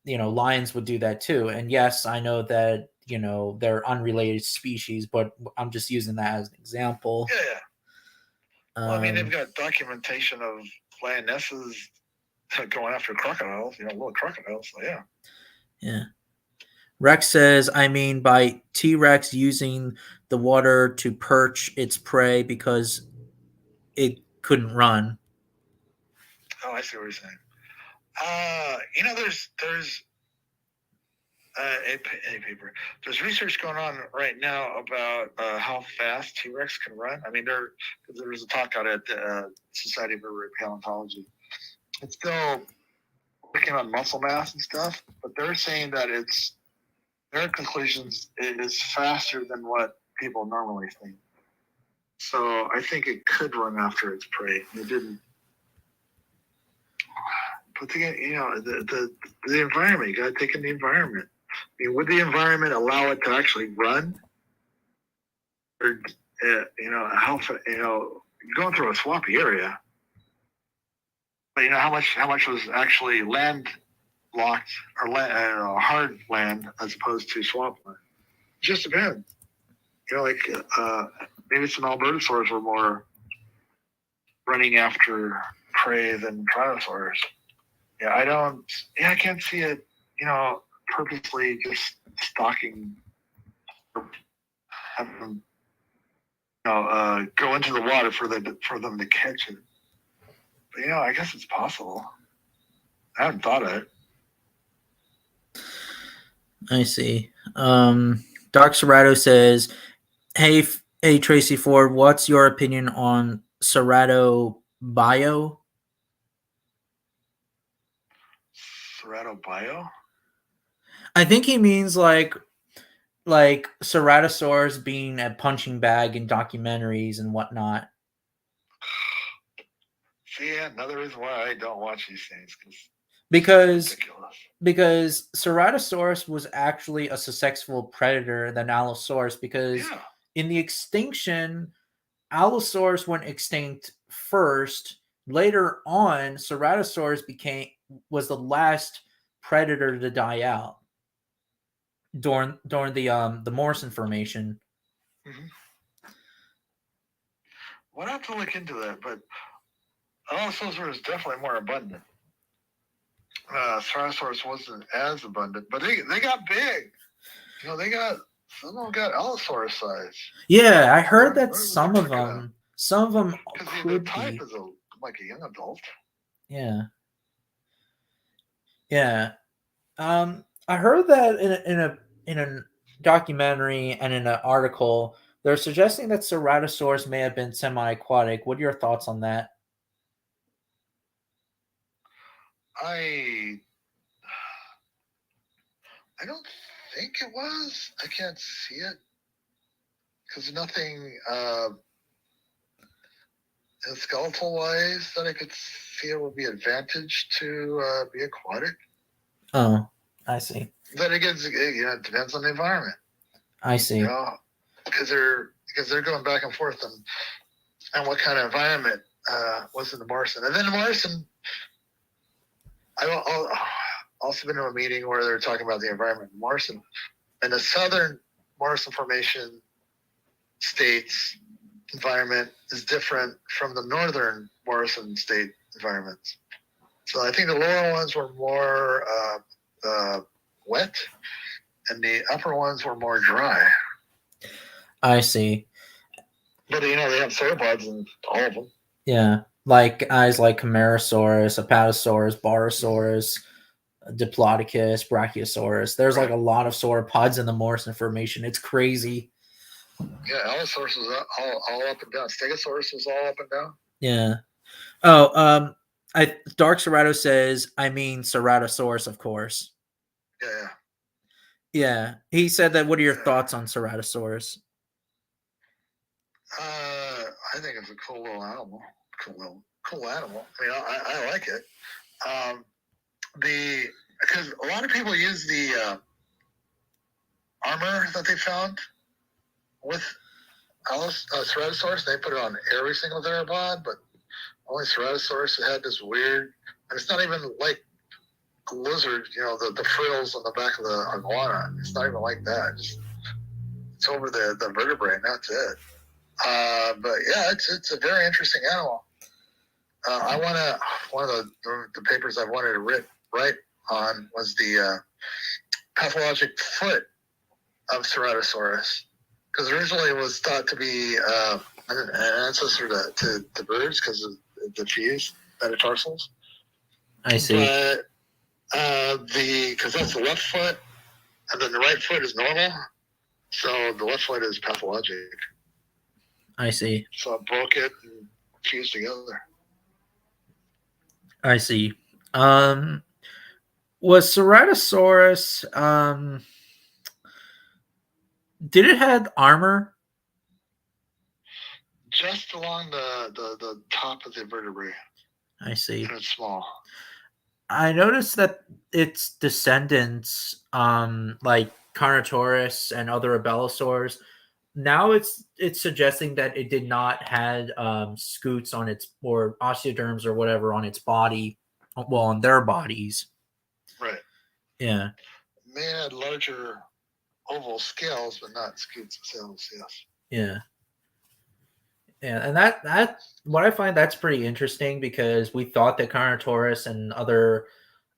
[SPEAKER 1] lions would do that too. And yes, I know that they're unrelated species, but I'm just using that as an example.
[SPEAKER 2] Yeah. Well, I mean, they've got documentation of lionesses going after crocodiles. Little crocodiles. So yeah.
[SPEAKER 1] Yeah. Rex says, I mean, by T-Rex using the water to perch its prey because it couldn't run.
[SPEAKER 2] Oh, I see what you're saying. There's a paper. There's research going on right now about how fast T-Rex can run. I mean, there was a talk out at the Society of Vertebrate Paleontology. It's still working on muscle mass and stuff, but they're saying that their conclusions is faster than what people normally think. So I think it could run after its prey. It didn't. But again, the environment, you got to take in the environment. I mean, would the environment allow it to actually run? Or how going through a swampy area, but how much was actually land locked or hard land as opposed to swampland? It just depends. Maybe some Albertosaurs were more running after prey than Tyrannosaurs. I can't see it, purposely just stalking, having them, go into the water for them to catch it. But I guess it's possible. I haven't thought of it.
[SPEAKER 1] I see. Dark Serrato says, "Hey, Tracy Ford, what's your opinion on Serrato bio?"
[SPEAKER 2] Serrato bio?
[SPEAKER 1] I think he means like Ceratosaurus being a punching bag in documentaries and whatnot.
[SPEAKER 2] See, another reason why I don't watch these things
[SPEAKER 1] because Ceratosaurus was actually a successful predator than Allosaurus, because in the extinction, Allosaurus went extinct first. Later on, Ceratosaurus was the last predator to die out during the Morrison Formation.
[SPEAKER 2] Mm-hmm. We'll have to look into that, but Allosaurus was definitely more abundant. Ceratosaurus wasn't as abundant, but they got big. Some of them got Allosaurus size.
[SPEAKER 1] Yeah, I heard that some of them
[SPEAKER 2] because the type is like a young adult.
[SPEAKER 1] Yeah. Yeah. I heard that in a documentary and in an article, they're suggesting that Ceratosaurus may have been semi-aquatic. What are your thoughts on that?
[SPEAKER 2] I don't think it was. I can't see it because nothing skeletal wise that I could feel would be advantage to be aquatic.
[SPEAKER 1] Oh, I see.
[SPEAKER 2] But it depends on the environment.
[SPEAKER 1] I see.
[SPEAKER 2] Because they're going back and forth and what kind of environment was in the Morrison. And then the Morrison, I also been to a meeting where they were talking about the environment in Morrison. And the southern Morrison Formation states environment is different from the northern Morrison state environments. So I think the lower ones were more wet, and the upper ones were more dry.
[SPEAKER 1] I see.
[SPEAKER 2] But they have sauropods in all of them.
[SPEAKER 1] Yeah, like eyes like Camarasaurus, Apatosaurus, Barosaurus, Diplodocus, Brachiosaurus. There's like a lot of sauropods in the Morrison Formation. It's crazy.
[SPEAKER 2] Yeah, Allosaurus was all up and down. Stegosaurus was all up and down.
[SPEAKER 1] Yeah. Oh, Dark Serrato says, I mean Ceratosaurus, of course.
[SPEAKER 2] Yeah.
[SPEAKER 1] Yeah. He said that. What are your thoughts on Ceratosaurus?
[SPEAKER 2] I think it's a cool little animal. Cool animal. I mean, I like it. Because a lot of people use the armor that they found with Ceratosaurus. They put it on every single theropod, but only Ceratosaurus had this weird, and it's not even like lizard, the frills on the back of the iguana. It's not even like that. It's over the vertebrae, and that's it. But yeah, it's a very interesting animal. One of the papers I wanted to write on was the pathologic foot of Ceratosaurus, because originally it was thought to be an ancestor to birds because of the fused metatarsals.
[SPEAKER 1] I see.
[SPEAKER 2] But because that's the left foot, and then the right foot is normal, so the left foot is pathologic.
[SPEAKER 1] I see.
[SPEAKER 2] So I broke it and fused together.
[SPEAKER 1] I see. Was Ceratosaurus did it have armor?
[SPEAKER 2] Just along the top of the vertebrae.
[SPEAKER 1] I see.
[SPEAKER 2] And it's small.
[SPEAKER 1] I noticed that its descendants, like Carnotaurus and other abelisaurs, now it's suggesting that it did not had scutes on its or osteoderms or whatever on its body, well, on their bodies.
[SPEAKER 2] Right.
[SPEAKER 1] Yeah.
[SPEAKER 2] May had larger oval scales, but not scutes cells. Yes.
[SPEAKER 1] Yeah. Yeah, and that what I find that's pretty interesting because we thought that Carnotaurus and other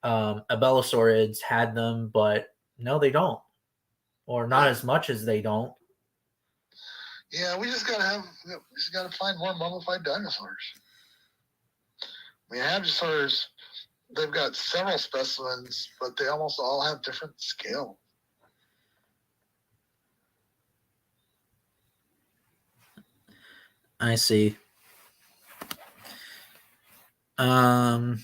[SPEAKER 1] abelosaurids had them, but no, they don't, or not as much as they don't.
[SPEAKER 2] Yeah, we just gotta find more mummified dinosaurs. I mean, hadrosaurs, they've got several specimens, but they almost all have different scale.
[SPEAKER 1] I see. Dark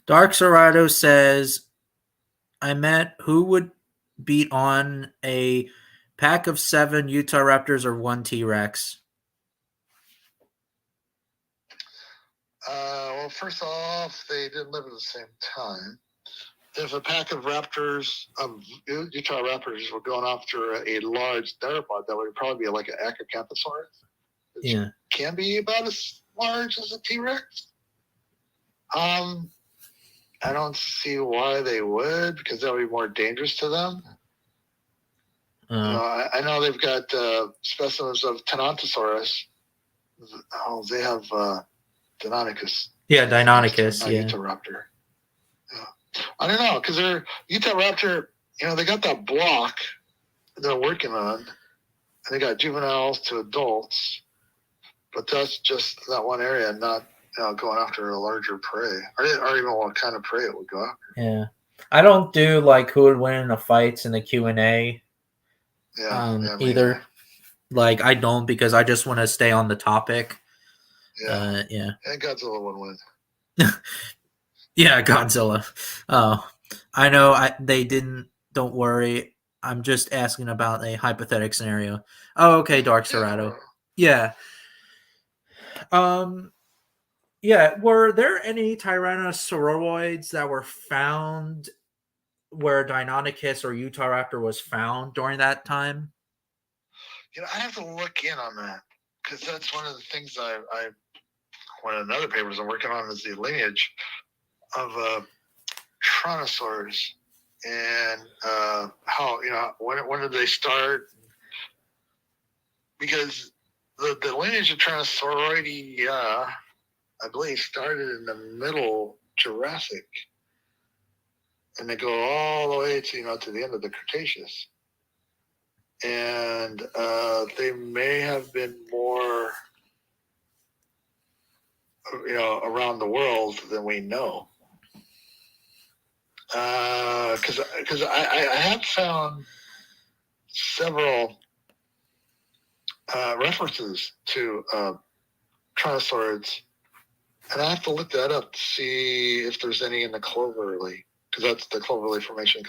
[SPEAKER 1] Serrato says, I met who would beat on a pack of 7 Utah Raptors or 1 T-Rex?
[SPEAKER 2] Well, first off, they didn't live at the same time. If a pack of raptors, of Utah Raptors, were going after a large theropod, that would probably be like an Acrocanthosaurus, which can be about as large as a T-Rex. I don't see why they would, because that would be more dangerous to them. I know they've got specimens of Tyrannosaurus. Oh, they have Deinonychus.
[SPEAKER 1] Yeah, Deinonychus.
[SPEAKER 2] Not Utahraptor. Yeah. I don't know, because they're Utahraptor. They got that block they're working on, and they got juveniles to adults, but that's just that one area, not going after a larger prey, or even what kind of prey it would go after.
[SPEAKER 1] Yeah, I don't do like who would win in the fights in the Q&A. Either. Like I don't, because I just want to stay on the topic.
[SPEAKER 2] Yeah. And Godzilla would win.
[SPEAKER 1] Yeah, Godzilla. Oh, I know. They didn't. Don't worry. I'm just asking about a hypothetical scenario. Oh, okay, Dark Serrato. Yeah. Yeah. Were there any Tyrannosauroids that were found where Deinonychus or Utahraptor was found during that time?
[SPEAKER 2] I have to look in on that, because that's one of the things one of the other papers I'm working on is the lineage of Tyrannosaurs, and how when did they start? Because the lineage of Tyrannosauroidea, I believe, started in the middle Jurassic, and they go all the way to the end of the Cretaceous. And they may have been more, around the world than we know. Because I have found several references to Tyrannosaurids, and I have to look that up to see if there's any in the Cloverleaf, because that's the Cloverleaf Formation.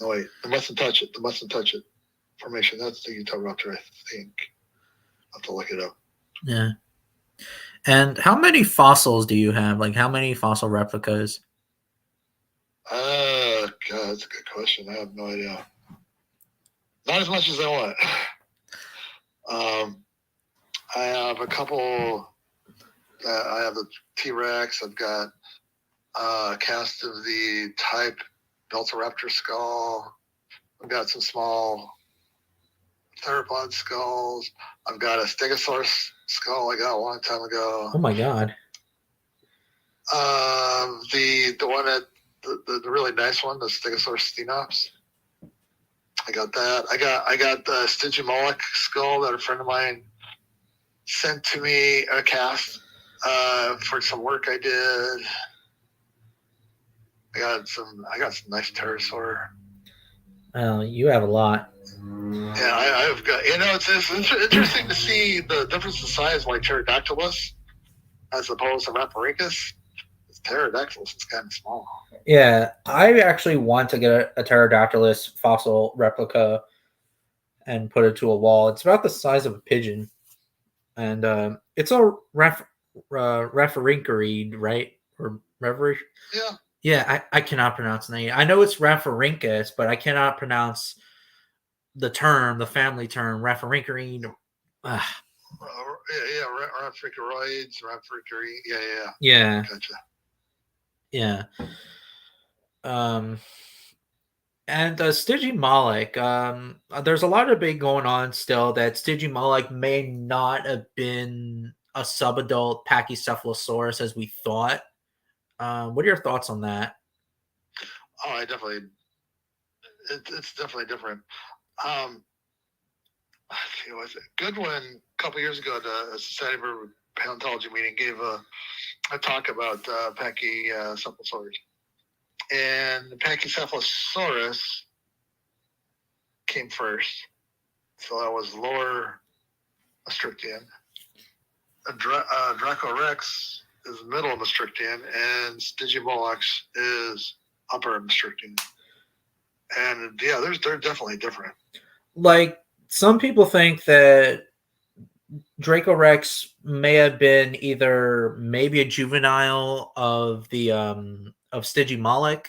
[SPEAKER 2] No, wait, the Mustn't Touch It Formation. That's the Utahraptor, I think. I'll have to look it up.
[SPEAKER 1] Yeah. And how many fossils do you have? Like, how many fossil replicas?
[SPEAKER 2] God, that's a good question. I have no idea. Not as much as I want. I have a couple. I have the T-Rex. I've got a cast of the type Velociraptor skull. I've got some small theropod skulls. I've got a Stegosaurus skull I got a long time ago.
[SPEAKER 1] Oh my god.
[SPEAKER 2] The one that the really nice one, the Stegosaurus sphenops. I got that. I got the Stygimoloch skull that a friend of mine sent to me, a cast for some work I did. I got some nice pterosaur.
[SPEAKER 1] Oh, you have a lot.
[SPEAKER 2] Yeah, I've got. It's interesting to see the difference in size, like Pterodactylus, as opposed to Rhamphorhynchus. Pterodactylus is kind of small.
[SPEAKER 1] Yeah, I actually want to get a Pterodactylus fossil replica and put it to a wall. It's about the size of a pigeon, and it's a Rhamphorhynchoid, right? Or
[SPEAKER 2] Yeah.
[SPEAKER 1] Yeah, I cannot pronounce the name. I know it's Rhamphorhynchus, but I cannot pronounce the family term, Rhamphorhynchine.
[SPEAKER 2] Yeah, Rhamphorhynchiroids, yeah.
[SPEAKER 1] Yeah,
[SPEAKER 2] Gotcha.
[SPEAKER 1] yeah. And Stygimoloch, there's a lot of debate going on still that Stygimoloch may not have been a subadult Pachycephalosaurus as we thought. What are your thoughts on that?
[SPEAKER 2] Oh, it's definitely different. Um, it was Goodwin a couple years ago at the Society for Paleontology meeting gave a talk about Pachycephalosaurus, and the Pachycephalosaurus came first, so that was lower Maastrichtian. Dracorex is middle Maastrichtian, and Stygimoloch is upper Maastrichtian. And yeah, they're definitely different.
[SPEAKER 1] Like, some people think that Dracorex may have been either maybe a juvenile of the of Stygimoloch,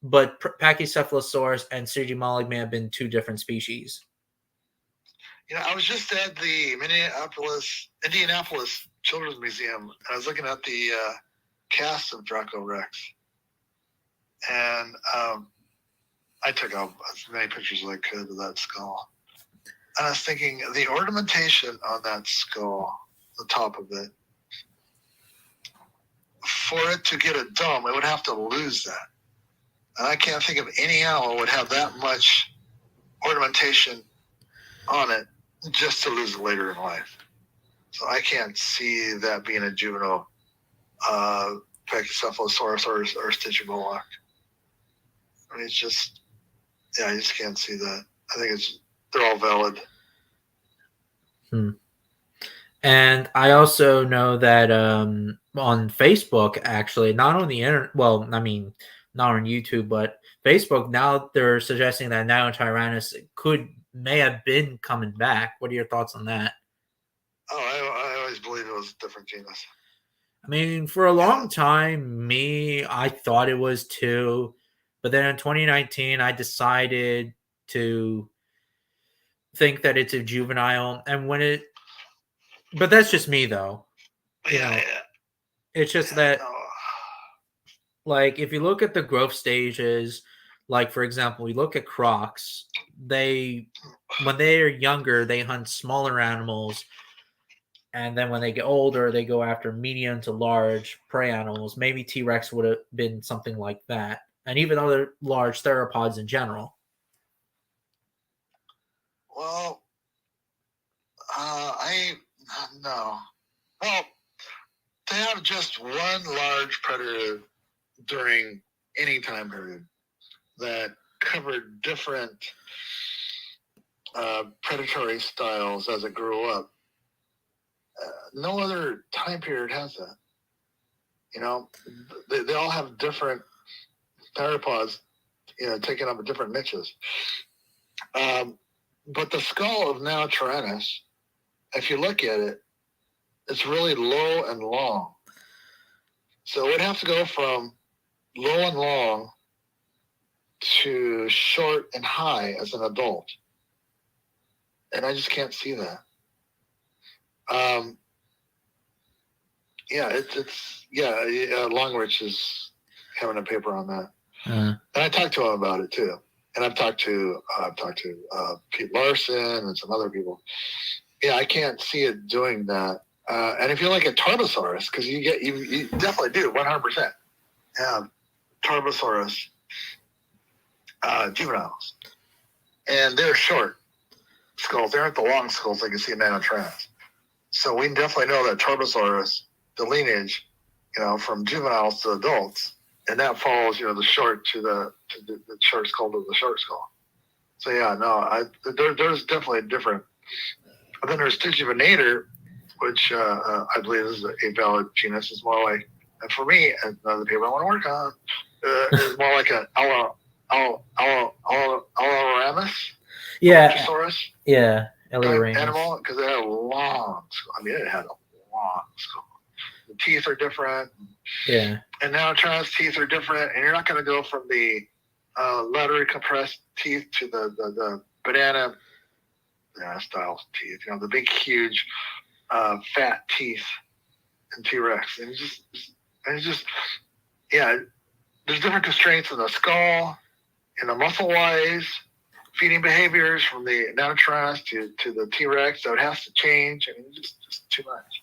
[SPEAKER 1] but Pachycephalosaurus and Stygimoloch may have been two different species.
[SPEAKER 2] You know, I was just at the Indianapolis Children's Museum, and I was looking at the cast of Dracorex, and I took out as many pictures as I could of that skull. And I was thinking, the ornamentation on that skull, the top of it, for it to get a dome, it would have to lose that. And I can't think of any animal would have that much ornamentation on it just to lose it later in life. So I can't see that being a juvenile Pachycephalosaurus or Stygimoloch. I mean, it's just, yeah, I just can't see that. I think they're all valid.
[SPEAKER 1] And I also know that on Facebook, actually, not on the internet, well, I mean, not on YouTube, but Facebook, now they're suggesting that Tyrannotherium may have been coming back. What are your thoughts on that?
[SPEAKER 2] Oh, I always believed it was a different genus.
[SPEAKER 1] I mean, for a long time, I thought it was too. But then in 2019, I decided to think that it's a juvenile. But that's just me, though. It's just that, like, if you look at the growth stages, like, for example, we look at crocs, when they are younger, they hunt smaller animals. And then when they get older, they go after medium to large prey animals. Maybe T-Rex would have been something like that. And even other large theropods in general.
[SPEAKER 2] Well, no. Well, to have just one large predator during any time period that covered different predatory styles as it grew up, no other time period has that. You know, they all have different theropods, taking up different niches. But the skull of now Tyrannus, if you look at it, it's really low and long. So it would have to go from low and long to short and high as an adult. And I just can't see that. Longrich is having a paper on that. And I talked to him about it too. And I've talked to Pete Larson and some other people. Yeah, I can't see it doing that. And if you look at Tarbosaurus, because you definitely do 100% have Tarbosaurus juveniles, and they're short skulls. They aren't the long skulls like you see in Nanotrans. So we definitely know that Tarbosaurus, the lineage, from juveniles to adults, and that follows, the short to the short skull to the short skull. So yeah, no, there's definitely different. And then there's Stygivinator, which I believe is a valid genus. It's more like, and for me, another paper I want to work on is more like an Alloramus.
[SPEAKER 1] Yeah.
[SPEAKER 2] Animal, because it had a long skull. I mean, it had a long skull. the teeth are different.
[SPEAKER 1] Yeah.
[SPEAKER 2] And Nanotrans teeth are different, and you're not going to go from the laterally compressed teeth to the banana style teeth. You know, the big, huge, fat teeth in T-Rex, and it's just yeah. There's different constraints in the skull, in the muscle wise, feeding behaviors from the Nanotrans to the T-Rex, so it has to change. I mean, just too much.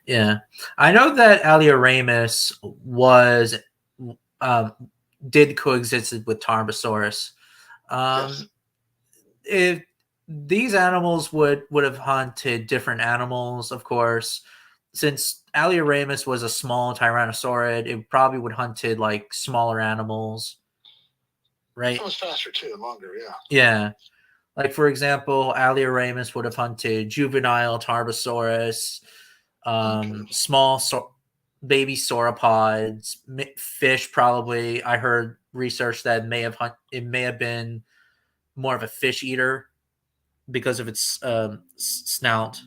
[SPEAKER 1] Yeah, I know that Alioramus was did coexist with Tarbosaurus.
[SPEAKER 2] Yes.
[SPEAKER 1] If these animals would have hunted different animals, of course, since Alioramus was a small tyrannosaurid, it probably would hunted like smaller animals, right?
[SPEAKER 2] It was faster too and longer. Yeah.
[SPEAKER 1] Yeah. Like, for example, Alioramus would have hunted juvenile Tarbosaurus,
[SPEAKER 2] Okay.
[SPEAKER 1] small baby sauropods, fish. Probably, I heard research that it may have been more of a fish eater because of its snout.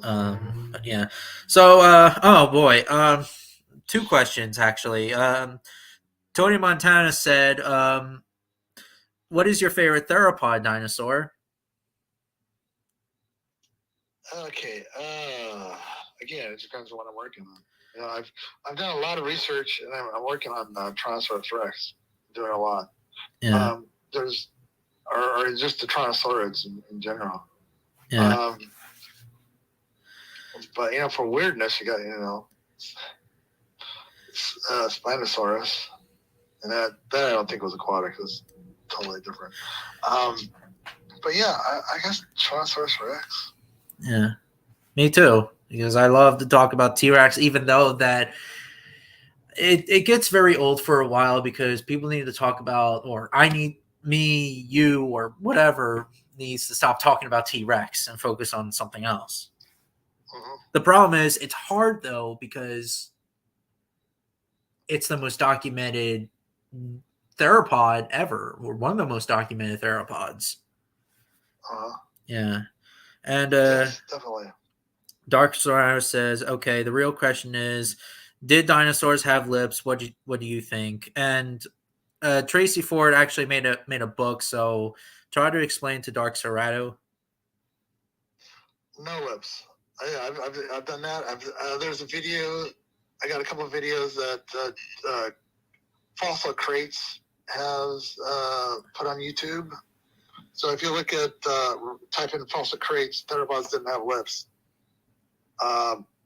[SPEAKER 1] But yeah. So, oh boy, two questions actually. Tony Montana said, "What is your favorite theropod dinosaur?"
[SPEAKER 2] Okay. Again, it depends on what I'm working on. You know, I've done a lot of research, and I'm working on Tyrannosaurus Rex. Doing a lot.
[SPEAKER 1] Yeah.
[SPEAKER 2] There's or just the Tyrannosaurids in general.
[SPEAKER 1] Yeah.
[SPEAKER 2] But you know, for weirdness, you got Spinosaurus, and that I don't think was aquatic. It was totally different. But yeah, I guess Tyrannosaurus Rex.
[SPEAKER 1] Yeah. Me too, because I love to talk about T-Rex, even though that it gets very old for a while because people need to talk about, or I need me, you, or whatever needs to stop talking about T-Rex and focus on something else.
[SPEAKER 2] Mm-hmm.
[SPEAKER 1] The problem is it's hard though because it's the most documented theropod ever, or one of the most documented theropods. Yeah. And
[SPEAKER 2] yes, definitely.
[SPEAKER 1] Dark Star says, "Okay, the real question is, did dinosaurs have lips? What do you think?" And Tracy Ford actually made a book, so try to explain to Dark Serrato.
[SPEAKER 2] No lips. I've done that. There's a video. I got a couple of videos that Fossil Crates has put on YouTube. So if you look at type in Fossil Crates, theropods didn't have lips.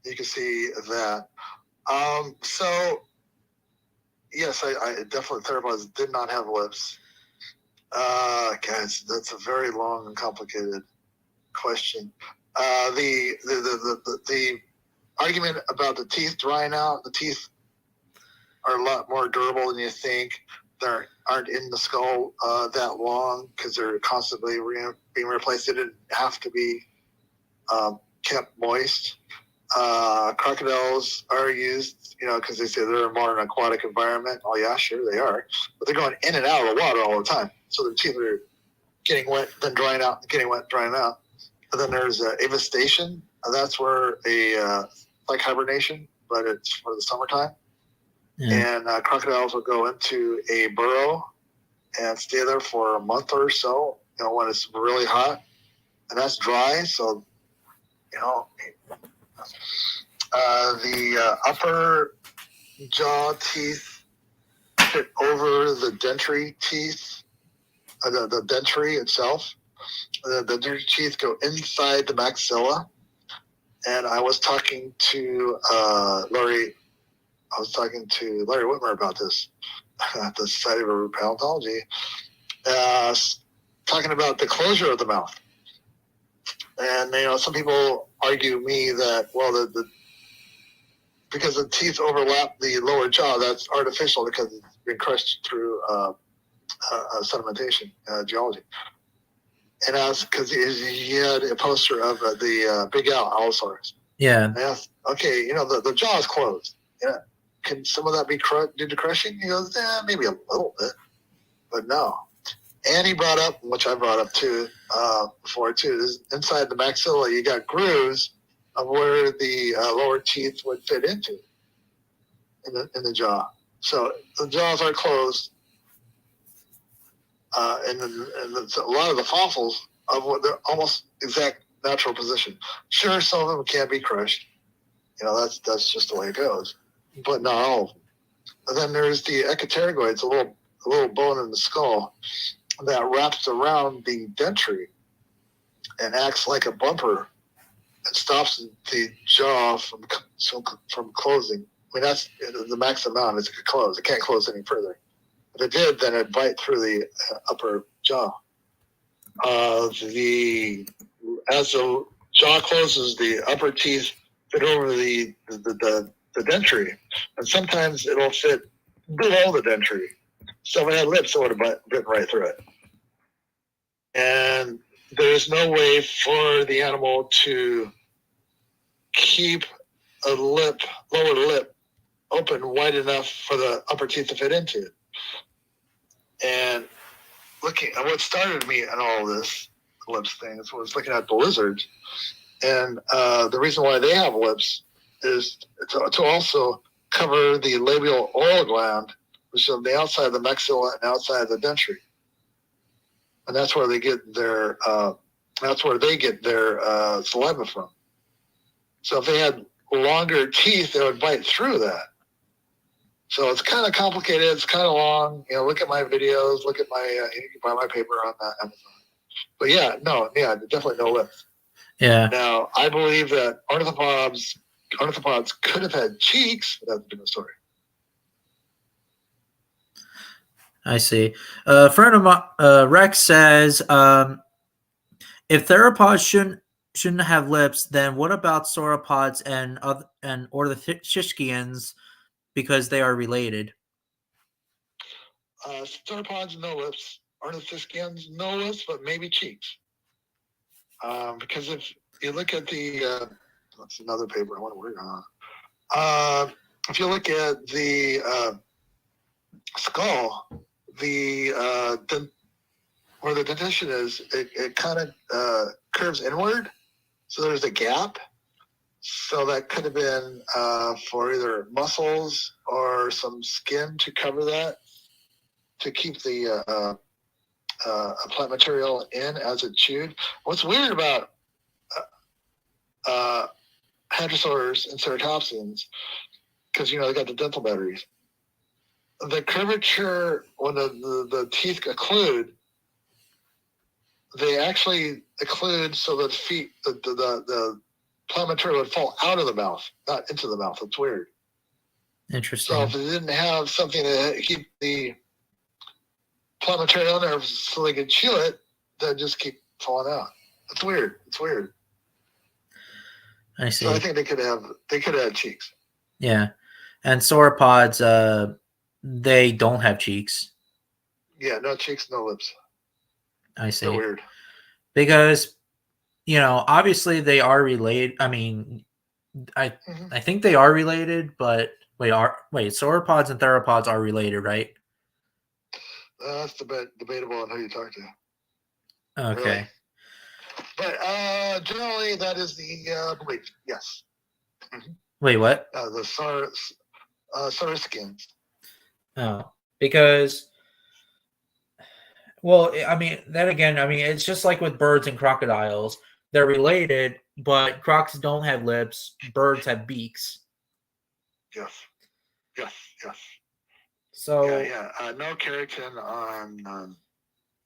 [SPEAKER 2] You can see that. So yes, I definitely theropods did not have lips. Guys, that's a very long and complicated question. The argument about the teeth drying out, the teeth are a lot more durable than you think. They aren't in the skull that long because they're constantly being replaced. They didn't have to be kept moist. Crocodiles are used, because they say they're more an aquatic environment. Oh yeah, sure they are, but they're going in and out of the water all the time, so their teeth are getting wet, then drying out, getting wet, drying out. And then there's avestation. That's where like hibernation, but it's for the summertime. Yeah. And crocodiles will go into a burrow and stay there for a month or so, when it's really hot. And that's dry, so, the upper jaw teeth fit over the dentary teeth, the dentary itself. The dentary teeth go inside the maxilla. And I was talking to Larry Whitmer about this at the Society of Paleontology, talking about the closure of the mouth. And some people argue me that because the teeth overlap the lower jaw, that's artificial because it's been crushed through sedimentation, geology. And because he had a poster of the Big Allosaurus.
[SPEAKER 1] Yeah.
[SPEAKER 2] And I asked, okay, the jaw is closed. Yeah. Can some of that be due to crushing? He goes, maybe a little bit, but no. And he brought up, which I brought up too before too, is inside the maxilla you got grooves of where the lower teeth would fit into in the jaw. So the jaws are closed, and a lot of the fossils of what they're almost exact natural position. Sure, some of them can be crushed. That's just the way it goes, but not all of them. And then there's the ecopterygoids, a little bone in the skull that wraps around the dentary and acts like a bumper and stops the jaw from closing. I mean, that's the max amount it could close. It can't close any further. If it did, then it'd bite through the upper jaw. As the jaw closes, the upper teeth fit over the dentary, and sometimes it'll fit below the dentary. So if it had lips, it would have bitten right through it. And there's no way for the animal to keep a lower lip open wide enough for the upper teeth to fit into it. And looking at what started me in all this lips things was looking at the lizards. And the reason why they have lips is to also cover the labial oil gland, which is on the outside of the maxilla and outside of the dentary. And that's where they get their saliva from. So if they had longer teeth, they would bite through that. So it's kind of complicated. It's kind of long. Look at my videos. Look at my. You can buy my paper on Amazon. But definitely no lips.
[SPEAKER 1] Yeah.
[SPEAKER 2] Now I believe that ornithopods could have had cheeks, but that's a different story.
[SPEAKER 1] I see. A friend of mine, Rex says, if theropods shouldn't have lips, then what about sauropods and ornithischians, because they are related?
[SPEAKER 2] Sauropods, no lips. Ornithischians, no lips, but maybe cheeks. Because if you look at that's another paper I want to work on. If you look at the skull, where the dentition is, it kind of curves inward, so there's a gap. So that could have been for either muscles or some skin to cover that, to keep the plant material in as it chewed. What's weird about hadrosaurs and ceratopsians, because they got the dental batteries, the curvature when the teeth occlude, they actually occlude so that the plant material would fall out of the mouth, not into the mouth. It's weird.
[SPEAKER 1] Interesting.
[SPEAKER 2] So if they didn't have something to keep the plant material in there so they could chew it, they'd just keep falling out. It's weird.
[SPEAKER 1] I see.
[SPEAKER 2] So I think they could have had cheeks.
[SPEAKER 1] Yeah, and sauropods, they don't have cheeks.
[SPEAKER 2] Yeah, no cheeks, no lips.
[SPEAKER 1] I see.
[SPEAKER 2] They're weird.
[SPEAKER 1] Because, obviously they are related. I mean, I think they are related, but wait, sauropods and theropods are related, right?
[SPEAKER 2] That's debatable on who you talk to.
[SPEAKER 1] Okay.
[SPEAKER 2] Really. But generally, that is the belief. Yes.
[SPEAKER 1] Wait, what?
[SPEAKER 2] The sauroskins.
[SPEAKER 1] Oh, because, well, I mean, then again, it's just like with birds and crocodiles. They're related, but crocs don't have lips. Birds have beaks.
[SPEAKER 2] Yes.
[SPEAKER 1] So
[SPEAKER 2] no keratin on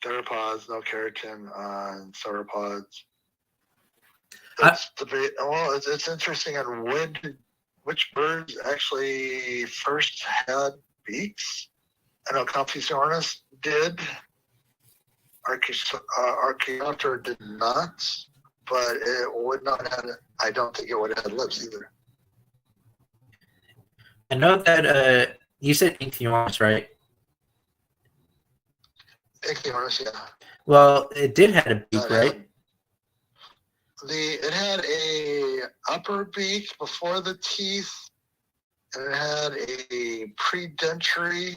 [SPEAKER 2] theropods, no keratin on sauropods. That's debate. Well, it's interesting on which birds actually first had beaks. I know Compsognathus did. Archaeopteryx did not, but it would not have. I don't think it would have had lips either.
[SPEAKER 1] I know that you said Ichthyornis, right?
[SPEAKER 2] Ichthyornis, yeah.
[SPEAKER 1] Well, it did have a beak, right?
[SPEAKER 2] It had a upper beak before the teeth, and it had a predentary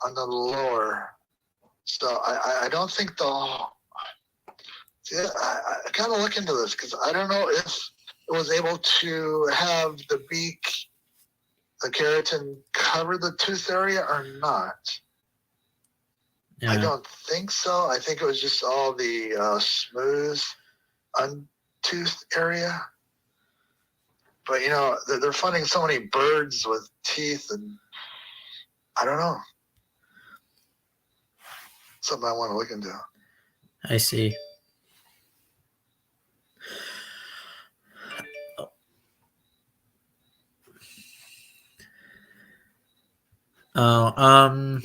[SPEAKER 2] on the lower. So I don't think I got to look into this, because I don't know if was able to have the beak, the keratin, cover the tooth area or not.
[SPEAKER 1] Yeah.
[SPEAKER 2] I don't think so. I think it was just all the smooth, untoothed area. But you know, they're finding so many birds with teeth, and I don't know. Something I want to look into.
[SPEAKER 1] I see. Oh,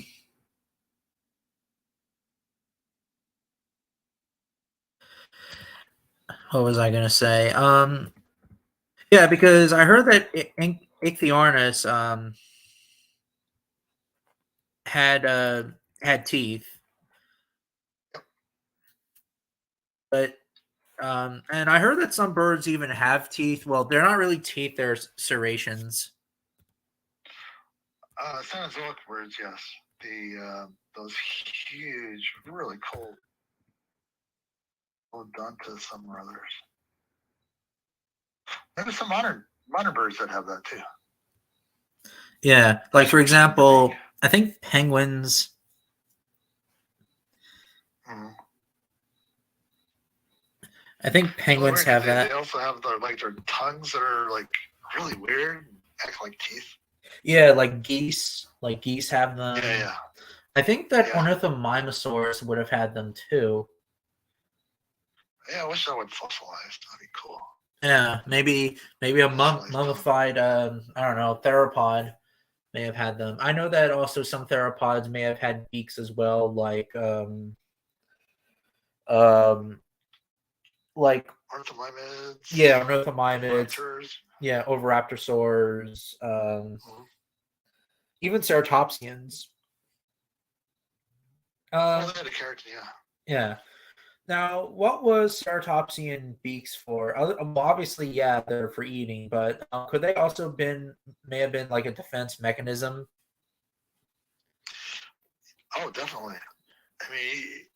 [SPEAKER 1] what was I gonna say? Yeah, because I heard that Ichthyornis had had teeth, but and I heard that some birds even have teeth. Well, they're not really teeth; they're serrations.
[SPEAKER 2] Cenozoic birds, yes. Those huge, really cold odontus, some or others. There's some modern birds that have that too.
[SPEAKER 1] Yeah, like for example, I think penguins.
[SPEAKER 2] Mm-hmm.
[SPEAKER 1] I think penguins have that.
[SPEAKER 2] They also have their tongues that are like really weird, act like teeth.
[SPEAKER 1] Yeah, like geese. Like geese have them.
[SPEAKER 2] Yeah.
[SPEAKER 1] I think that Ornithomimosaurs would have had them too.
[SPEAKER 2] Yeah, I wish that would fossilized. That'd be cool.
[SPEAKER 1] Yeah, maybe a mummified I don't know, theropod may have had them. I know that also some theropods may have had beaks as well, like
[SPEAKER 2] ornithomimids.
[SPEAKER 1] Yeah, ornithomimids. Yeah, oviraptorosaurs. Even ceratopsians.
[SPEAKER 2] They had a keratin, yeah.
[SPEAKER 1] Yeah. Now, what was ceratopsian beaks for? Well, obviously, yeah, they're for eating, but could they also may have been like a defense mechanism?
[SPEAKER 2] Oh, definitely. I mean,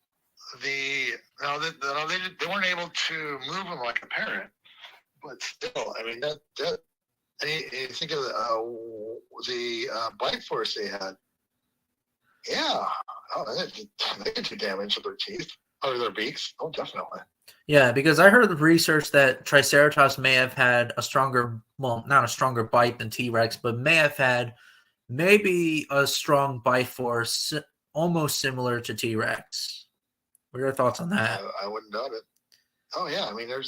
[SPEAKER 2] they weren't able to move them like a parrot, but still, I mean that. And you think of the bite force they had. Yeah, they could do damage to their teeth or their beaks. Oh, definitely.
[SPEAKER 1] Yeah, because I heard the research that Triceratops may have had a stronger, well, not a stronger bite than T-Rex, but may have had maybe a strong bite force almost similar to T-Rex. What are your thoughts on that?
[SPEAKER 2] I wouldn't doubt it. Oh yeah, I mean, you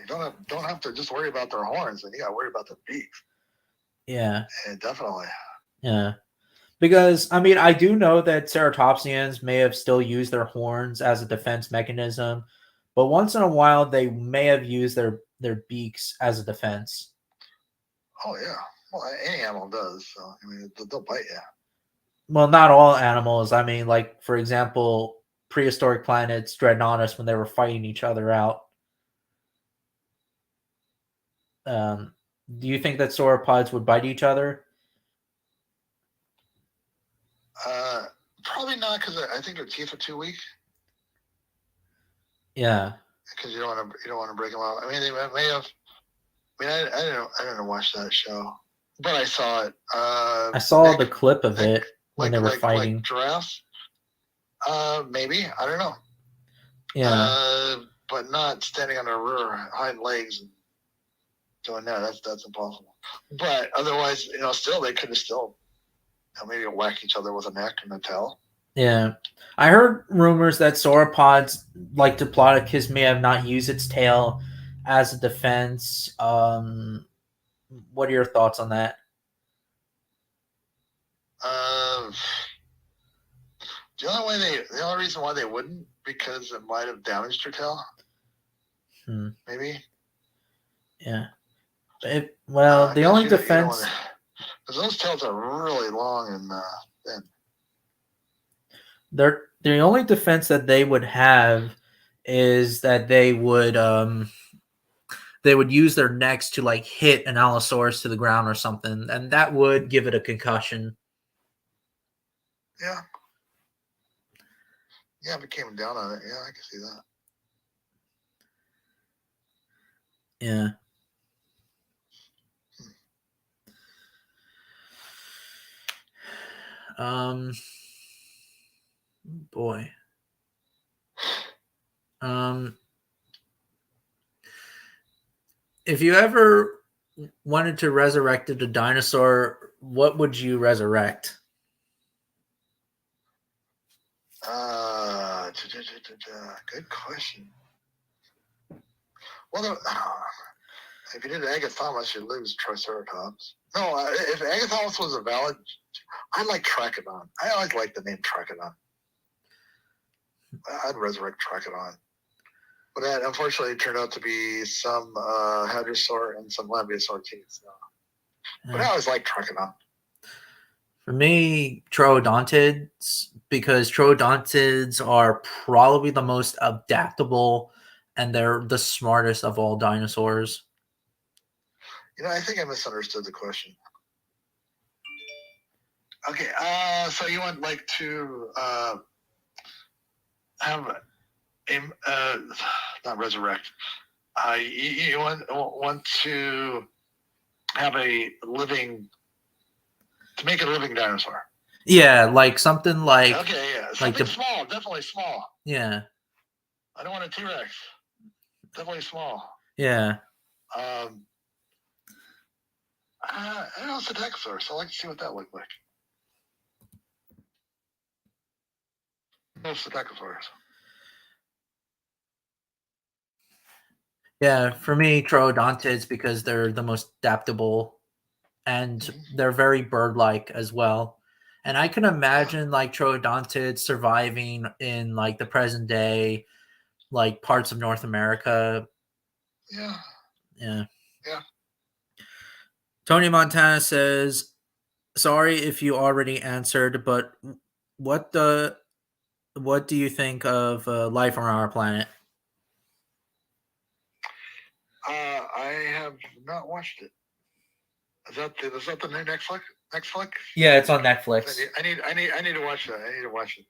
[SPEAKER 2] don't have to just worry about their horns, and you got to worry about their beaks.
[SPEAKER 1] Yeah,
[SPEAKER 2] definitely.
[SPEAKER 1] Yeah, because I mean, I do know that ceratopsians may have still used their horns as a defense mechanism, but once in a while they may have used their beaks as a defense.
[SPEAKER 2] Oh yeah, well, any animal does. So I mean, they'll bite you.
[SPEAKER 1] Well, not all animals. I mean, like for example, prehistoric planets, Dreadnoughtus, when they were fighting each other out. Do you think that sauropods would bite each other?
[SPEAKER 2] Probably not, because I think their teeth are too weak.
[SPEAKER 1] Yeah.
[SPEAKER 2] Because you don't want to break them out. I mean, they may have. I mean, I didn't watch that show, but I saw it.
[SPEAKER 1] I saw the clip of it when they were fighting.
[SPEAKER 2] Like giraffes. Maybe, I don't know.
[SPEAKER 1] Yeah.
[SPEAKER 2] But not standing on their rear hind legs and doing that. That's impossible. But otherwise, still they could have still maybe whack each other with a neck and a tail.
[SPEAKER 1] Yeah. I heard rumors that sauropods, like Diplodocus, may have not used its tail as a defense. What are your thoughts on that?
[SPEAKER 2] The only reason why they wouldn't, because it might have damaged their tail. Maybe.
[SPEAKER 1] Yeah. The only defense.
[SPEAKER 2] Because those tails are really long and thin.
[SPEAKER 1] The only defense that they would have is that they would use their necks to like hit an Allosaurus to the ground or something, and that would give it a concussion.
[SPEAKER 2] Yeah. Yeah, if it came down on it, yeah, I can see that.
[SPEAKER 1] Yeah. Boy. If you ever wanted to resurrect a dinosaur, what would you resurrect?
[SPEAKER 2] Good question. Well, if you did Agathopus, you'd lose Triceratops. No, if Agathopus was a valid, I like Trachodon. I always like the name Trachodon. I'd resurrect Trachodon. But that unfortunately turned out to be some Hadrosaur and some Lambeosaur teeth. So. But I always like Trachodon.
[SPEAKER 1] For me, Troodontids, because Troodontids are probably the most adaptable and they're the smartest of all dinosaurs.
[SPEAKER 2] I think I misunderstood the question. Okay, so you want like to have not resurrect. You want to have a living, to make a living dinosaur.
[SPEAKER 1] Yeah, like something like
[SPEAKER 2] something small, definitely small.
[SPEAKER 1] Yeah.
[SPEAKER 2] I don't want a T-Rex. Definitely small.
[SPEAKER 1] Yeah.
[SPEAKER 2] I don't know, it's a Stegosaurus. I like to see what that looked like. No Stegosaurus.
[SPEAKER 1] Yeah, for me, Troodontids, because they're the most adaptable and they're very bird-like as well. And I can imagine like Troodontids surviving in like the present day, like parts of North America.
[SPEAKER 2] Yeah.
[SPEAKER 1] Yeah.
[SPEAKER 2] Yeah.
[SPEAKER 1] Tony Montana says, sorry if you already answered, but what do you think of life on our planet?
[SPEAKER 2] I have not watched it. Is that the new Netflix?
[SPEAKER 1] Yeah, it's on Netflix.
[SPEAKER 2] I need to watch that. I need to watch it.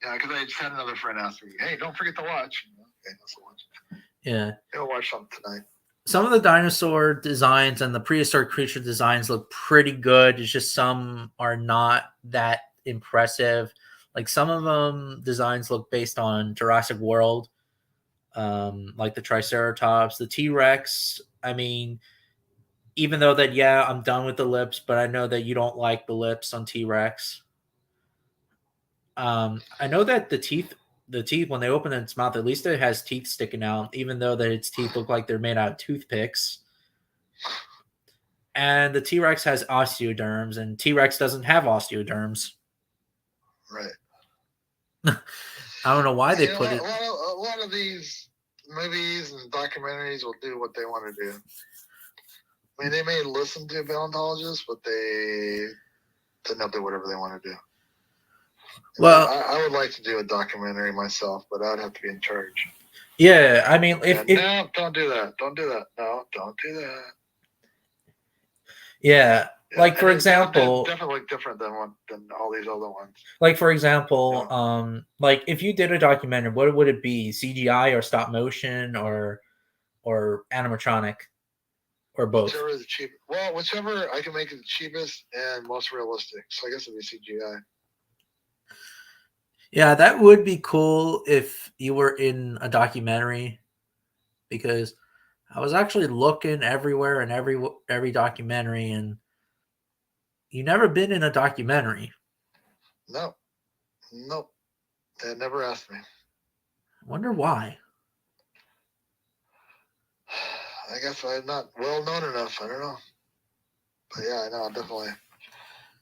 [SPEAKER 2] Yeah, because I just had another friend ask me, "Hey, don't forget to watch." Okay, let's watch it.
[SPEAKER 1] Yeah,
[SPEAKER 2] I'll watch something tonight.
[SPEAKER 1] Some of the dinosaur designs and the prehistoric creature designs look pretty good. It's just some are not that impressive. Like some of them designs look based on Jurassic World, like the Triceratops, the T-Rex. I mean, even though that, yeah, I'm done with the lips, but I know that you don't like the lips on T-Rex. I know that the teeth when they open its mouth, at least it has teeth sticking out, even though that its teeth look like they're made out of toothpicks. And the T-Rex has osteoderms, and T-Rex doesn't have osteoderms.
[SPEAKER 2] Right.
[SPEAKER 1] I don't know why they put it.
[SPEAKER 2] A lot of these movies and documentaries will do what they want to do. I mean, they may listen to paleontologists, but they they'll do whatever they want to do.
[SPEAKER 1] Well,
[SPEAKER 2] I would like to do a documentary myself, but I'd have to be in charge.
[SPEAKER 1] Yeah, I mean,
[SPEAKER 2] no, don't do that. Don't do that. No, don't do that.
[SPEAKER 1] Yeah, like for example,
[SPEAKER 2] definitely different than all these other ones.
[SPEAKER 1] Like for example, like if you did a documentary, what would it be? CGI or stop motion or animatronic, or both?
[SPEAKER 2] Whichever is the cheap. Well, whichever I can make it the cheapest and most realistic. So I guess it'd be CGI.
[SPEAKER 1] Yeah, that would be cool if you were in a documentary, because I was actually looking everywhere and every documentary, and you never been in a documentary.
[SPEAKER 2] No, nope. They never asked me.
[SPEAKER 1] I wonder why.
[SPEAKER 2] I guess I'm not well known enough. I don't know. But yeah, I know, definitely.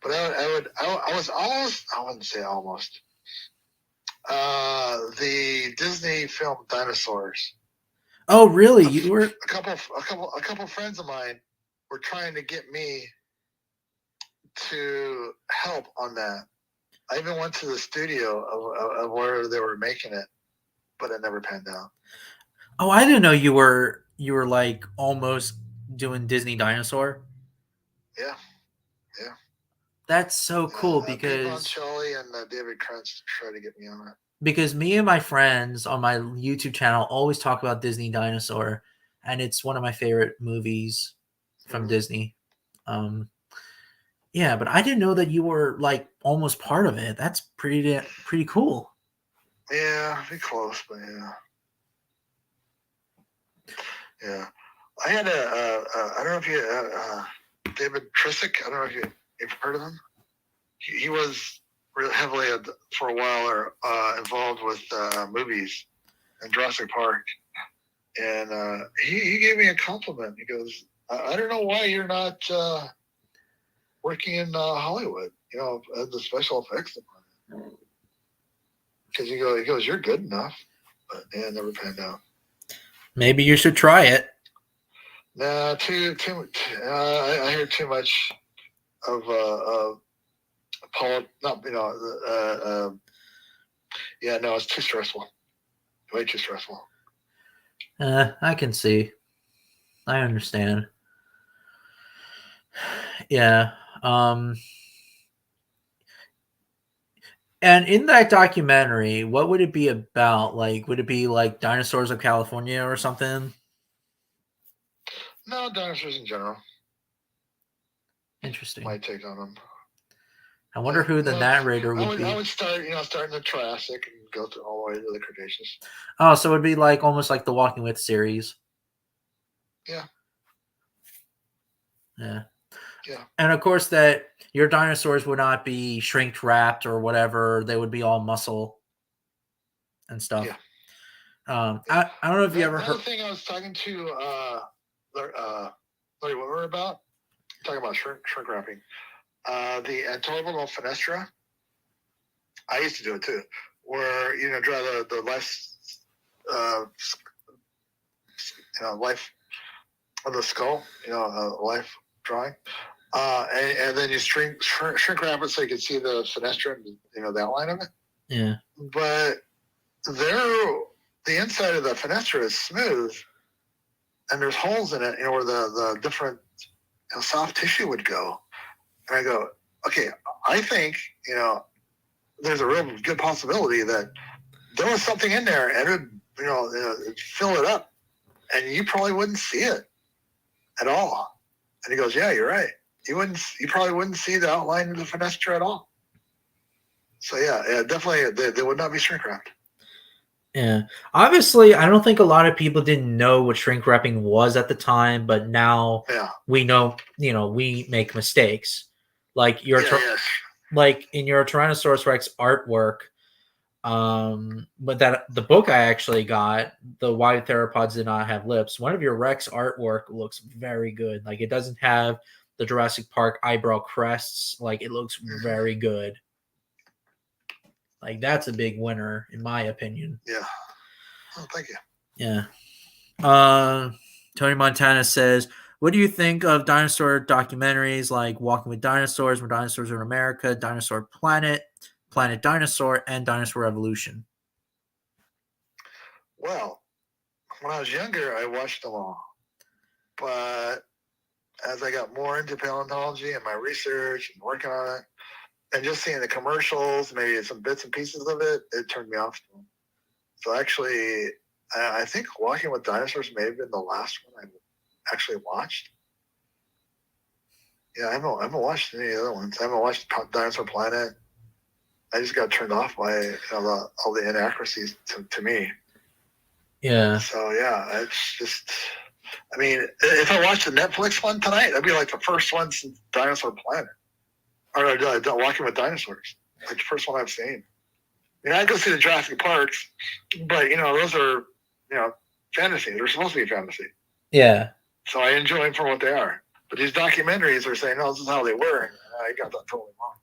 [SPEAKER 2] But I was almost, I wouldn't say almost. The Disney film Dinosaurs.
[SPEAKER 1] Oh, really? You were
[SPEAKER 2] a couple friends of mine were trying to get me to help on that. I even went to the studio of where they were making it, but it never panned out.
[SPEAKER 1] Oh, I didn't know you were like almost doing Disney Dinosaur.
[SPEAKER 2] Yeah, yeah.
[SPEAKER 1] That's so cool because
[SPEAKER 2] Shelley and David Krantz tried to get me on it.
[SPEAKER 1] Because me and my friends on my YouTube channel always talk about Disney Dinosaur, and it's one of my favorite movies from Disney. Yeah, but I didn't know that you were like almost part of it. That's pretty cool.
[SPEAKER 2] Yeah, be close, but yeah. I had I don't know if you David Trissick. I don't know if you've heard of him. He was really heavily for a while involved with movies and Jurassic Park, and he gave me a compliment. He goes, I don't know why you're not working in Hollywood, as the special effects department. Because he goes, you're good enough, but yeah, it never panned out.
[SPEAKER 1] Maybe you should try it.
[SPEAKER 2] Nah, I heard too much of Paul. Not yeah, no, it's too stressful. Way too stressful.
[SPEAKER 1] I can see. I understand. Yeah. And in that documentary, what would it be about? Like, would it be like Dinosaurs of California or something?
[SPEAKER 2] No, dinosaurs in general.
[SPEAKER 1] Interesting.
[SPEAKER 2] My take on them.
[SPEAKER 1] I wonder who the narrator would be.
[SPEAKER 2] I would start in the Triassic and go through all the way to the Cretaceous.
[SPEAKER 1] Oh, so it would be like almost like the Walking With series.
[SPEAKER 2] Yeah.
[SPEAKER 1] Yeah.
[SPEAKER 2] Yeah.
[SPEAKER 1] And of course, that your dinosaurs would not be shrink wrapped or whatever. They would be all muscle and stuff.
[SPEAKER 2] Yeah.
[SPEAKER 1] I don't know if you ever heard.
[SPEAKER 2] Another thing I was talking to Larry Whitmer about, talking about shrink wrapping. The antilope fenestra, I used to do it too, where draw the less life of the skull, life drawing, and then you shrink wrap it so you can see the fenestra and the outline of it.
[SPEAKER 1] Yeah.
[SPEAKER 2] But the inside of the fenestra is smooth, and there's holes in it, where the different soft tissue would go. And I go, okay, I think, there's a real good possibility that there was something in there and it would, it'd fill it up and you probably wouldn't see it at all. And he goes, yeah, you're right. You probably wouldn't see the outline of the fenestra at all. So yeah, definitely they would not be shrink wrapped.
[SPEAKER 1] Yeah. Obviously, I don't think a lot of people didn't know what shrink wrapping was at the time, but now we know, we make mistakes. Like like in your Tyrannosaurus Rex artwork, but the book I actually got, the why theropods did not have lips. One of your Rex artwork looks very good. Like it doesn't have the Jurassic Park eyebrow crests. Like it looks very good. Like that's a big winner in my opinion.
[SPEAKER 2] Yeah. Oh, thank you.
[SPEAKER 1] Yeah. Tony Montana says, what do you think of dinosaur documentaries like Walking with Dinosaurs, When Dinosaurs Are in America, Dinosaur Planet, Planet Dinosaur, and Dinosaur Evolution?
[SPEAKER 2] Well, when I was younger, I watched them all. But as I got more into paleontology and my research and working on it, and just seeing the commercials, maybe some bits and pieces of it, it turned me off. So actually, I think Walking with Dinosaurs may have been the last one I actually watched. Yeah, I haven't watched any other ones. I haven't watched Dinosaur Planet. I just got turned off by all the inaccuracies to me.
[SPEAKER 1] Yeah.
[SPEAKER 2] So yeah, it's just. I mean, if I watched the Netflix one tonight, that'd be like the first one since Dinosaur Planet, or Walking with Dinosaurs, like the first one I've seen. I mean, I'd go see the Jurassic Parks, but those are fantasy. They're supposed to be fantasy.
[SPEAKER 1] Yeah.
[SPEAKER 2] So I enjoy them for what they are. But these documentaries are saying, "No, this is how they were." And I got that totally wrong.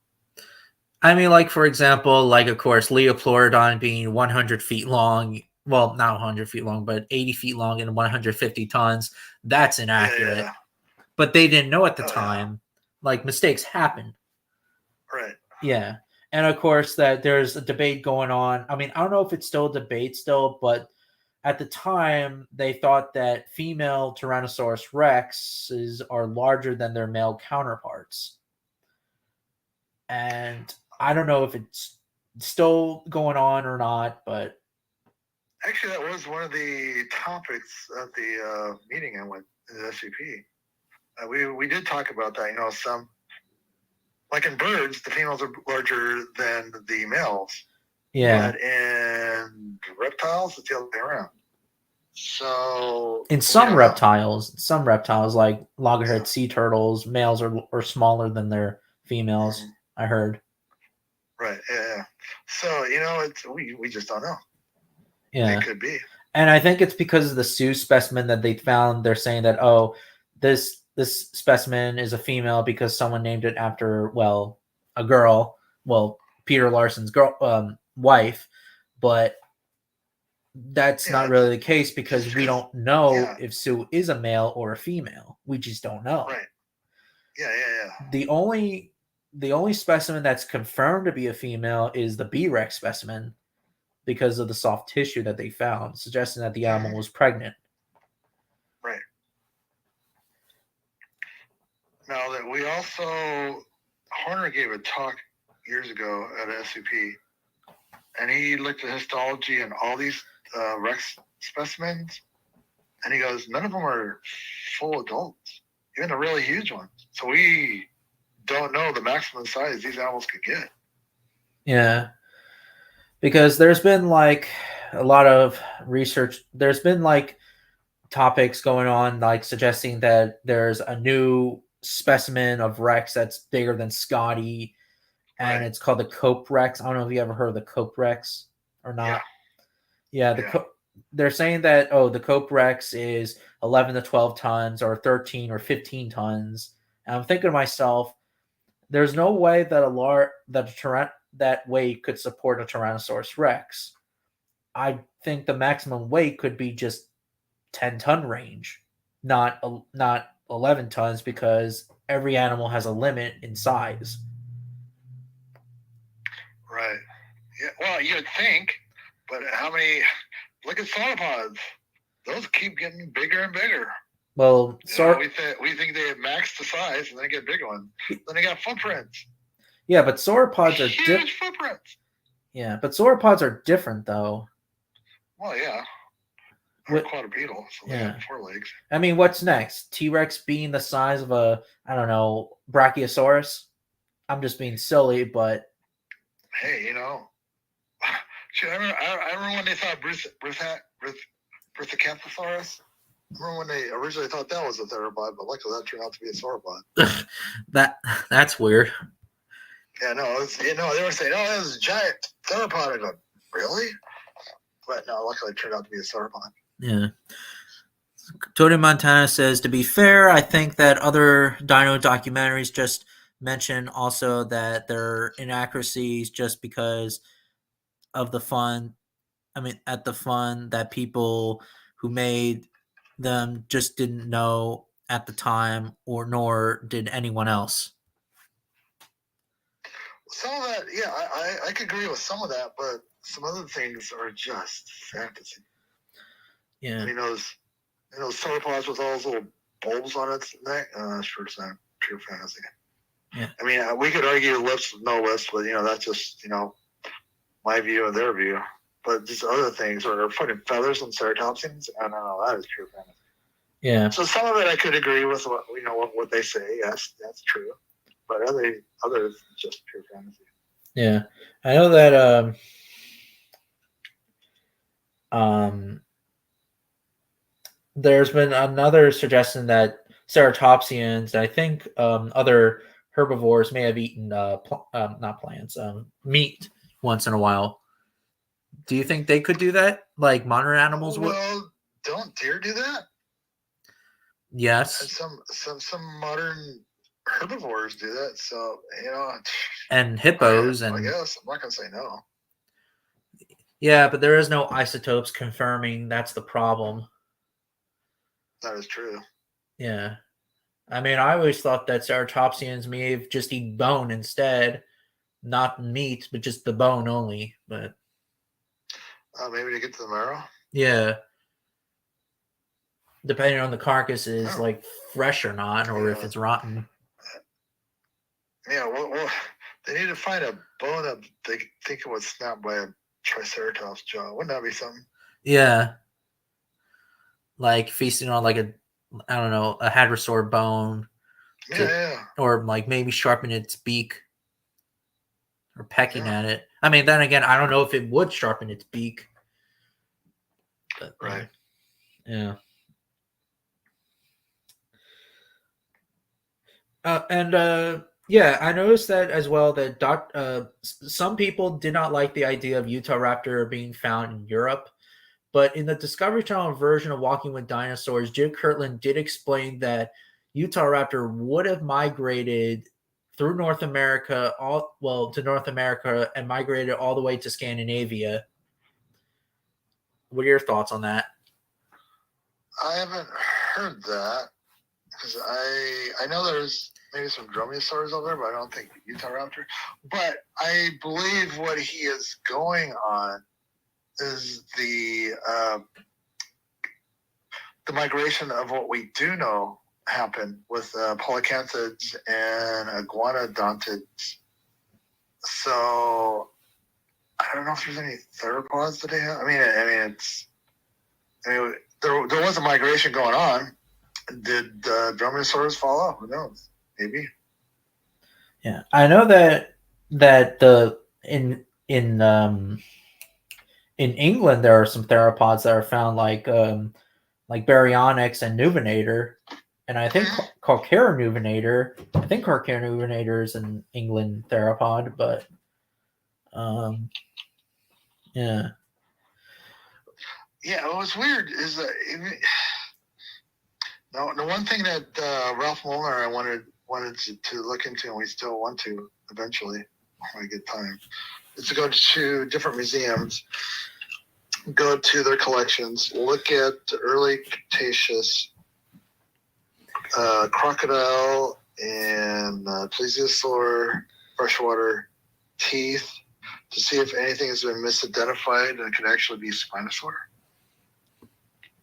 [SPEAKER 1] I mean, like for example, like of course, Leopleurodon being 100 feet long. Well, not 100 feet long, but 80 feet long and 150 tons. That's inaccurate.
[SPEAKER 2] Yeah.
[SPEAKER 1] But they didn't know at the time. Yeah. Like mistakes happen.
[SPEAKER 2] Right.
[SPEAKER 1] Yeah. And of course, that there's a debate going on. I mean, I don't know if it's still a debate still, but at the time, they thought that female Tyrannosaurus Rexes are larger than their male counterparts. And I don't know if it's still going on or not, but
[SPEAKER 2] Actually, that was one of the topics at the meeting I went in the SCP. We did talk about that. You know, some like in birds, the females are larger than the males.
[SPEAKER 1] Yeah.
[SPEAKER 2] But in reptiles, it's the other way around. So
[SPEAKER 1] In some reptiles like loggerhead sea turtles, males are smaller than their females. I heard.
[SPEAKER 2] Right. Yeah. So we just don't know.
[SPEAKER 1] Yeah.
[SPEAKER 2] It could be.
[SPEAKER 1] And I think it's because of the Sioux specimen that they found. They're saying that this specimen is a female because someone named it after a girl, Peter Larson's wife, but that's not really the case because we don't know if Sue is a male or a female. We just don't know.
[SPEAKER 2] Right. Yeah.
[SPEAKER 1] The only specimen that's confirmed to be a female is the B Rex specimen because of the soft tissue that they found, suggesting that the animal was pregnant.
[SPEAKER 2] Right. Now that we also, Horner gave a talk years ago at SCP, and he looked at histology and all these Rex specimens, and he goes, none of them are full adults, even the really huge ones. So we don't know the maximum size these animals could get.
[SPEAKER 1] Yeah. Because there's been like a lot of research. There's been like topics going on, like suggesting that there's a new specimen of Rex that's bigger than Scotty, and it's called the Cope Rex. I don't know if you ever heard of the Cope Rex or not. They're saying that the Cope Rex is 11 to 12 tons or 13 or 15 tons. And I'm thinking to myself, there's no way that that weight could support a Tyrannosaurus Rex. I think the maximum weight could be just 10-ton range, not 11 tons, because every animal has a limit in size.
[SPEAKER 2] Right. Yeah. Well, you'd think, but how many? Look at sauropods; those keep getting bigger and bigger.
[SPEAKER 1] Well,
[SPEAKER 2] we think they have maxed the size, and then get bigger ones. Then they got footprints.
[SPEAKER 1] Yeah, but sauropods are
[SPEAKER 2] huge footprints.
[SPEAKER 1] Yeah, but sauropods are different, though.
[SPEAKER 2] Well, yeah. They're quadrupedal, so they have 4 legs.
[SPEAKER 1] I mean, what's next? T-Rex being the size of a, I don't know, Brachiosaurus? I'm just being silly, but...
[SPEAKER 2] Hey, I remember when they thought Brachiosaurus. Remember when they originally thought that was a theropod, but luckily that turned out to be a sauropod.
[SPEAKER 1] That's weird.
[SPEAKER 2] Yeah, no, they were saying, that was a giant theropod. I go, really? But no, luckily it turned out to be a sauropod.
[SPEAKER 1] Yeah. Tony Montana says, to be fair, I think that other dino documentaries just mention also that there are inaccuracies just because of the fun. I mean, at the fun that people who made them just didn't know at the time, or nor did anyone else.
[SPEAKER 2] Some of that, yeah, I could agree with some of that, but some other things are just fantasy.
[SPEAKER 1] Yeah.
[SPEAKER 2] I mean, those sauropods with all those little bulbs on its neck, sure, it's not pure fantasy.
[SPEAKER 1] Yeah.
[SPEAKER 2] I mean, we could argue lips with no lips, but that's just my view and their view. But just other things, or putting feathers on ceratopsians, I don't know, that is pure fantasy.
[SPEAKER 1] Yeah.
[SPEAKER 2] So some of it I could agree with what they say. Yes, that's true. But others just pure fantasy.
[SPEAKER 1] Yeah, I know that. There's been another suggestion that ceratopsians, I think other herbivores may have eaten not plants, meat once in a while. Do you think they could do that, like modern animals would?
[SPEAKER 2] Well, don't deer do that?
[SPEAKER 1] Yes.
[SPEAKER 2] And some modern herbivores do that, so
[SPEAKER 1] and hippos
[SPEAKER 2] I guess I'm not gonna say no.
[SPEAKER 1] Yeah, but there is no isotopes confirming that's the problem.
[SPEAKER 2] That is true.
[SPEAKER 1] Yeah. I mean, I always thought that ceratopsians may have just eat bone instead, not meat, but just the bone only. But
[SPEAKER 2] maybe to get to the marrow.
[SPEAKER 1] Yeah. Depending on the carcass is like fresh or not, or if it's rotten.
[SPEAKER 2] Yeah, well, they need to find a bone that they think it was snapped by a Triceratops jaw. Wouldn't that be something?
[SPEAKER 1] Yeah, like feasting on like a, I don't know, a hadrosaur bone,
[SPEAKER 2] Yeah.
[SPEAKER 1] or like maybe sharpen its beak or pecking
[SPEAKER 2] Yeah.
[SPEAKER 1] at it. I mean, then again, I don't know if it would sharpen its beak. But,
[SPEAKER 2] Right.
[SPEAKER 1] Yeah. And yeah, I noticed that as well. That some people did not like the idea of Utahraptor being found in Europe, but in the Discovery Channel version of Walking with Dinosaurs, Jim Kirtland did explain that Utahraptor would have migrated through North America, to North America, and migrated all the way to Scandinavia. What are your thoughts on that?
[SPEAKER 2] I haven't heard that because I know there's maybe some dromaeosaurs over there, but I don't think Utahraptor. But I believe what he is going on is the migration of what we do know happened with polycanthids and iguanodontids. So I don't know if there's any theropods that they have. I mean, there was a migration going on. Did dromaeosaurs fall off? Who knows? Maybe.
[SPEAKER 1] Yeah, I know that the in England there are some theropods that are found, like Baryonyx and Nuvinator, and I think Carchara Nuvinator. I think Carchara Nuvinator is an England theropod, but yeah.
[SPEAKER 2] Yeah, what's weird is that the one thing that Ralph Molnar I wanted to look into, and we still want to eventually when I get time, is to go to different museums, go to their collections, look at early Cretaceous crocodile and plesiosaur freshwater teeth to see if anything has been misidentified and it could actually be Spinosaur.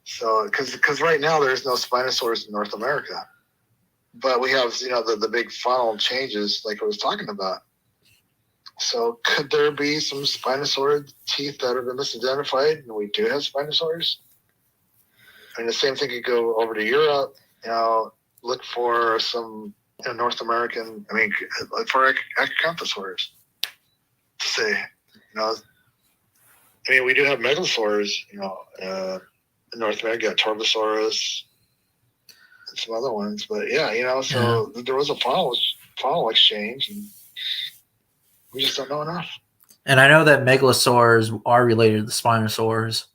[SPEAKER 2] So, because right now there's no Spinosaurs in North America, but we have the big faunal changes like I was talking about. So, could there be some Spinosaur teeth that have been misidentified, and we do have Spinosaurs? And the same thing could go over to Europe. Look for some North American. I mean, look for Acanthosaurs. To say, I mean, we do have megalosaurs. In North America, got Torvosaurus and some other ones, but so there was a faunal exchange, and we just don't know enough.
[SPEAKER 1] And I know that megalosaurs are related to the Spinosaurs.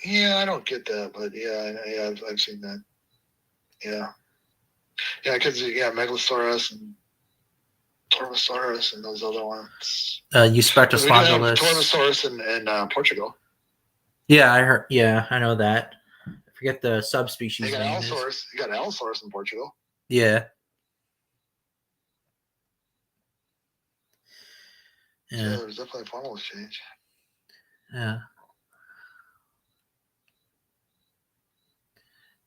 [SPEAKER 2] Yeah, I don't get that, but yeah, I've seen that. Yeah, because Megalosaurus and Torvosaurus and those other ones.
[SPEAKER 1] Euspectospondylus.
[SPEAKER 2] Torvosaurus in Portugal.
[SPEAKER 1] Yeah, I heard. Yeah, I know that. I forget the subspecies.
[SPEAKER 2] You got Allosaurus. You got Allosaurus in Portugal.
[SPEAKER 1] Yeah.
[SPEAKER 2] Yeah, there's definitely a faunal exchange.
[SPEAKER 1] Yeah.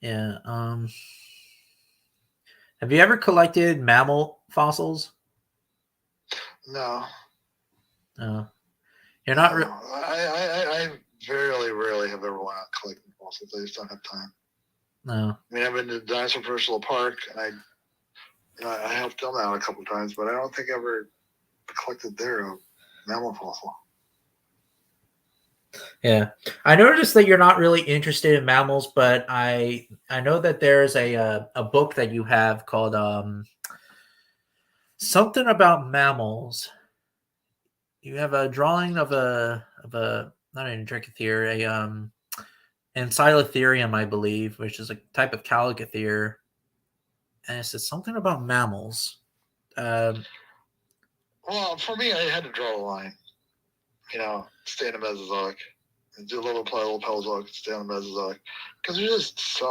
[SPEAKER 1] Yeah. Have you ever collected mammal fossils?
[SPEAKER 2] No.
[SPEAKER 1] No. You're not.
[SPEAKER 2] I very rarely have ever went out collecting fossils. I just don't have time.
[SPEAKER 1] No.
[SPEAKER 2] I mean, I've been to Dinosaur Personal Park, and I helped them out a couple of times, but I don't think I ever collected their mammal fossil.
[SPEAKER 1] Yeah, I noticed that you're not really interested in mammals, but I know that there's a book that you have called something about mammals. You have a drawing of a not an Trichothere, a Encylotherium, I believe, which is a type of Caligathere, and it says something about mammals.
[SPEAKER 2] Well, for me, I had to draw a line. Stay in the Mesozoic. And do a little Paleozoic, stay on the Mesozoic. Because there's just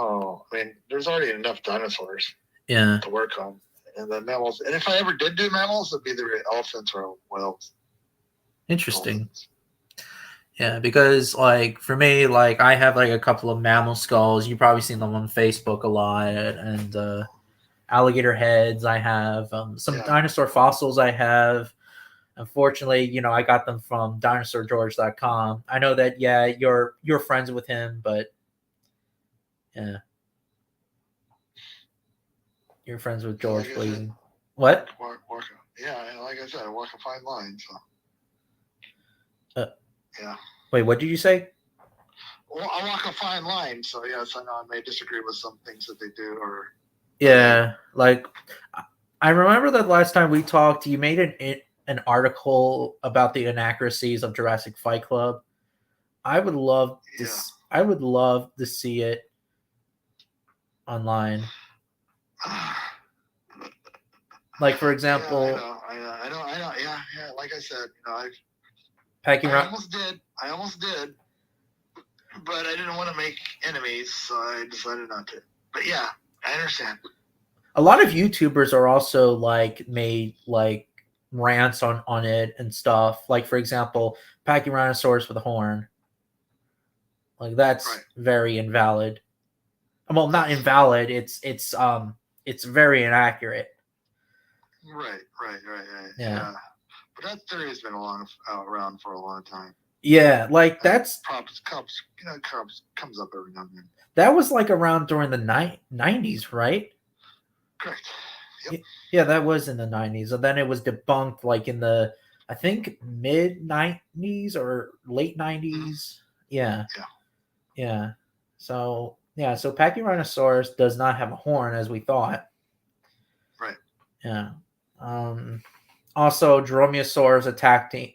[SPEAKER 2] there's already enough dinosaurs to work on. And the mammals. And if I ever did do mammals, it'd be the elephants or whales.
[SPEAKER 1] Interesting. Dolphins. Yeah, because for me, I have a couple of mammal skulls. You've probably seen them on Facebook a lot, and alligator heads. I have some dinosaur fossils. I have Unfortunately, I got them from dinosaurgeorge.com. I know that you're friends with him, but yeah, you're friends with
[SPEAKER 2] Yeah,
[SPEAKER 1] George
[SPEAKER 2] like I said,
[SPEAKER 1] Bleeding. What?
[SPEAKER 2] yeah, like I said, I walk a fine line. So yeah.
[SPEAKER 1] Wait, what did you say?
[SPEAKER 2] Well, I walk a fine line, so yes, I know I may disagree with some things that they do, or
[SPEAKER 1] Yeah, like I remember that last time we talked, you made an article about the inaccuracies of Jurassic Fight Club. I would love this.
[SPEAKER 2] yeah.
[SPEAKER 1] I would love to see it online. Like for example,
[SPEAKER 2] Yeah, I know. Yeah. Like I said,
[SPEAKER 1] packing
[SPEAKER 2] I
[SPEAKER 1] around.
[SPEAKER 2] almost did, but I didn't want to make enemies, so I decided not to. But yeah, I understand.
[SPEAKER 1] A lot of YouTubers are also like made like rants on it and stuff. Like for example, Pachyrhinosaurus with a horn. Like that's very invalid. Well, not invalid. It's very inaccurate.
[SPEAKER 2] Right.
[SPEAKER 1] Yeah.
[SPEAKER 2] But that theory has been around for a long time.
[SPEAKER 1] Yeah, like that's
[SPEAKER 2] comes up every now and then.
[SPEAKER 1] that was like around during the 90s, right?
[SPEAKER 2] Correct. Yep.
[SPEAKER 1] Yeah, that was in the 90s. And then it was debunked like in the I think mid 90s or late 90s. Yeah. Yeah. So Pachyrhinosaurus does not have a horn as we thought.
[SPEAKER 2] Right.
[SPEAKER 1] Yeah. Also, Dromaeosaurs attacking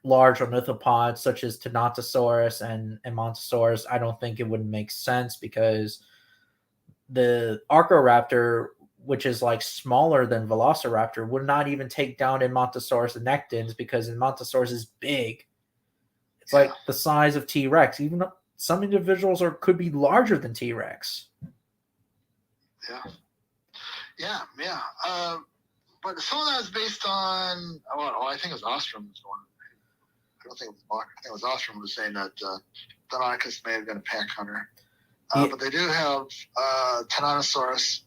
[SPEAKER 1] large ornithopods such as Tyrannotherium and Montosaurus. I don't think it would make sense because the Archaeoraptor, which is like smaller than Velociraptor, would not even take down Edmontosaurus and Nectins because Edmontosaurus is big. It's like the size of T-Rex. Even some individuals could be larger than T-Rex.
[SPEAKER 2] Yeah. But some of that is based on. I think it was Ostrom was one. I don't think it was Bach. I think it was Ostrom who was saying that Deinonychus may have been a pack hunter. But they do have Tyrannosaurus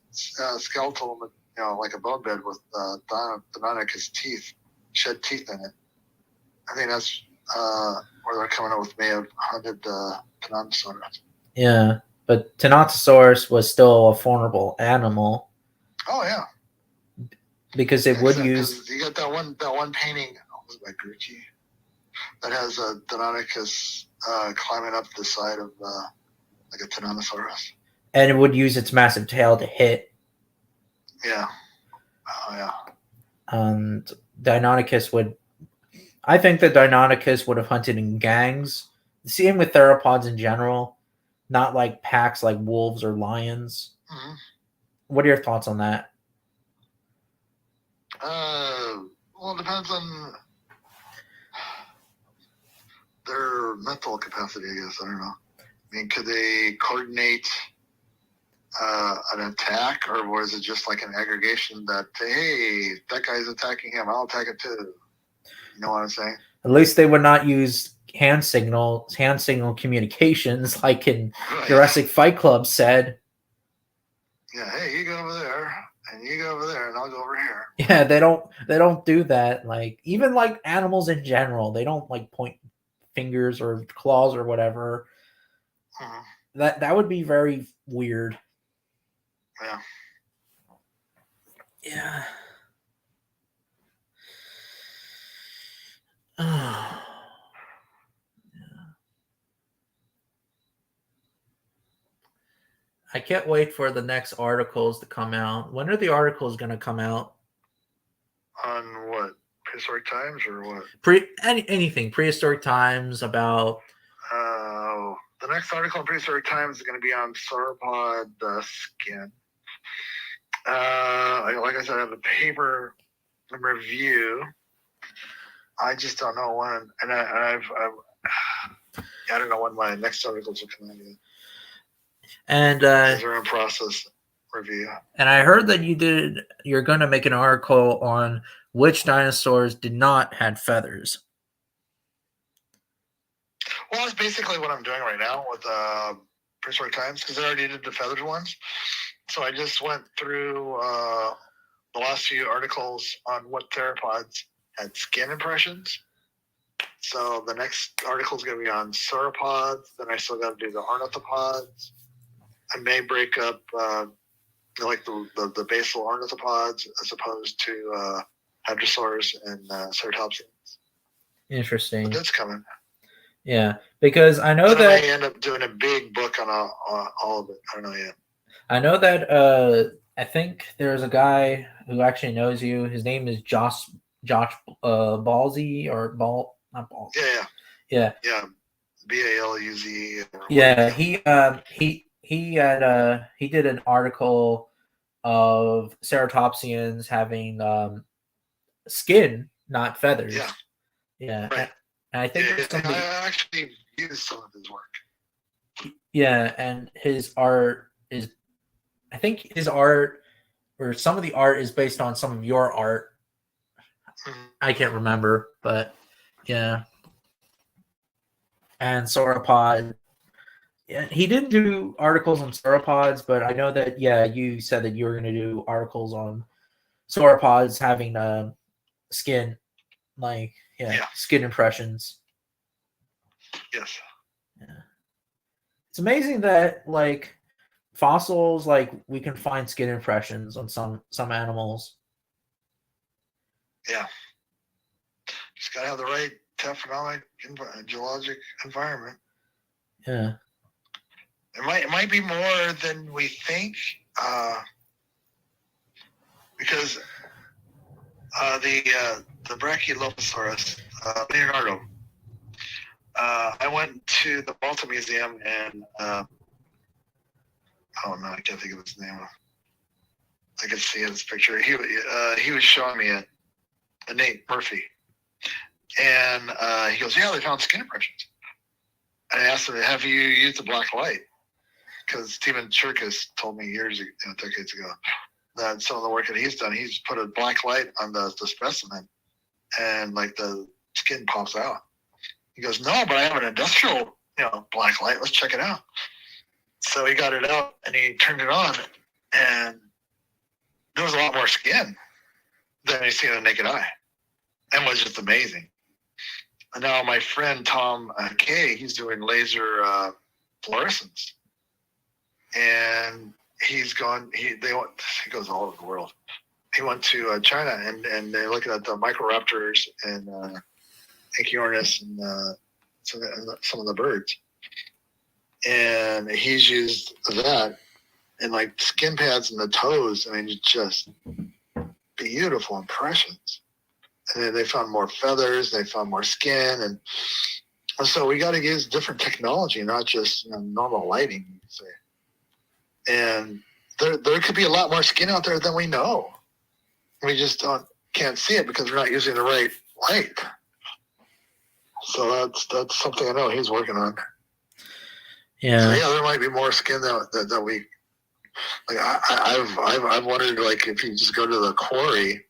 [SPEAKER 2] skeletal, like a bone bed with Deinonychus shed teeth in it. I think that's where they're coming up with may have hunted Tyrannosaurus.
[SPEAKER 1] Yeah, but Tyrannosaurus was still a formidable animal.
[SPEAKER 2] Oh yeah,
[SPEAKER 1] because it would use.
[SPEAKER 2] You got that one painting was by Gucci that has a Deinonychus climbing up the side of like a Tyrannosaurus,
[SPEAKER 1] and it would use its massive tail to hit.
[SPEAKER 2] Yeah. Oh yeah.
[SPEAKER 1] And Deinonychus would. I think that Deinonychus would have hunted in gangs. Same with theropods in general, not like packs like wolves or lions.
[SPEAKER 2] Mm-hmm.
[SPEAKER 1] What are your thoughts on that?
[SPEAKER 2] Well, it depends on their mental capacity, I guess. I don't know. I mean, could they coordinate an attack, or was it just like an aggregation that, hey, that guy's attacking him, I'll attack it too? You know what I'm saying?
[SPEAKER 1] At least they would not use hand signal communications like in Jurassic Fight Club said.
[SPEAKER 2] Yeah, hey, you go over there, and you go over there, and I'll go over here.
[SPEAKER 1] Yeah, they don't do that. Like even like animals in general, they don't like point fingers or claws or whatever.
[SPEAKER 2] Mm-hmm.
[SPEAKER 1] That would be very weird.
[SPEAKER 2] Yeah.
[SPEAKER 1] Yeah. Yeah. I can't wait for the next articles to come out. When are the articles going to come out?
[SPEAKER 2] On what? Prehistoric Times or what?
[SPEAKER 1] Anything. Prehistoric Times about.
[SPEAKER 2] The next article in Prehistoric Times is going to be on sauropod skin. Like I said, I have a paper review. I just don't know when, and I don't know when my next articles will come out yet.
[SPEAKER 1] And
[SPEAKER 2] they're in process review.
[SPEAKER 1] And I heard that you're going to make an article on which dinosaurs did not have feathers.
[SPEAKER 2] Well, that's basically what I'm doing right now with Prehistoric Times, because I already did the feathered ones. So I just went through the last few articles on what theropods had skin impressions. So the next article is going to be on sauropods. Then I still got to do the ornithopods. I may break up like the basal ornithopods as opposed to hadrosaurs and ceratopsians.
[SPEAKER 1] Interesting.
[SPEAKER 2] But that's coming.
[SPEAKER 1] Yeah, because I know that
[SPEAKER 2] I may end up doing a big book on all of it. I don't know yet.
[SPEAKER 1] I know that I think there's a guy who actually knows you. His name is Josh Balzy or Ball, not Ball.
[SPEAKER 2] Yeah. BALUZ.
[SPEAKER 1] Yeah, he did an article of ceratopsians having skin, not feathers. Yeah.
[SPEAKER 2] Right.
[SPEAKER 1] And I think
[SPEAKER 2] I actually used some of his work.
[SPEAKER 1] Yeah, and his art is, I think his art or some of the art is based on some of your art. I can't remember, but yeah. And sauropod. Yeah, he didn't do articles on sauropods, but I know that you said that you were going to do articles on sauropods having skin, like skin impressions.
[SPEAKER 2] Yes.
[SPEAKER 1] Yeah. It's amazing that like fossils, like we can find skin impressions on some animals.
[SPEAKER 2] Yeah. Just gotta have the right taphonomic geologic environment.
[SPEAKER 1] Yeah.
[SPEAKER 2] It might be more than we think, because the Brachylophosaurus, Leonardo. I went to the Malta Museum and I can't think of his name. I could see his picture. He was showing me it. Nate Murphy, and he goes, "Yeah, they found skin impressions." And I asked him, "Have you used the black light?" Because Stephen Cherkis told me decades ago, that some of the work that he's done, he's put a black light on the specimen, and like the skin pops out. He goes, "No, but I have an industrial, black light. Let's check it out." So he got it out and he turned it on, and there was a lot more skin than you see in the naked eye, and was just amazing. And now my friend Tom Kay, he's doing laser fluorescence, and he goes all over the world. He went to China, and they're looking at the microraptors and Anchiornis and some of the birds, and he's used that and like skin pads in the toes. I mean, it's just beautiful impressions. And then they found more feathers, they found more skin, and so we got to use different technology, not just normal lighting, you could say. And there could be a lot more skin out there than we know. We just can't see it because we're not using the right light. So that's something I know he's working on.
[SPEAKER 1] Yeah.
[SPEAKER 2] So there might be more skin that we like. I've wondered, like, if you just go to the quarry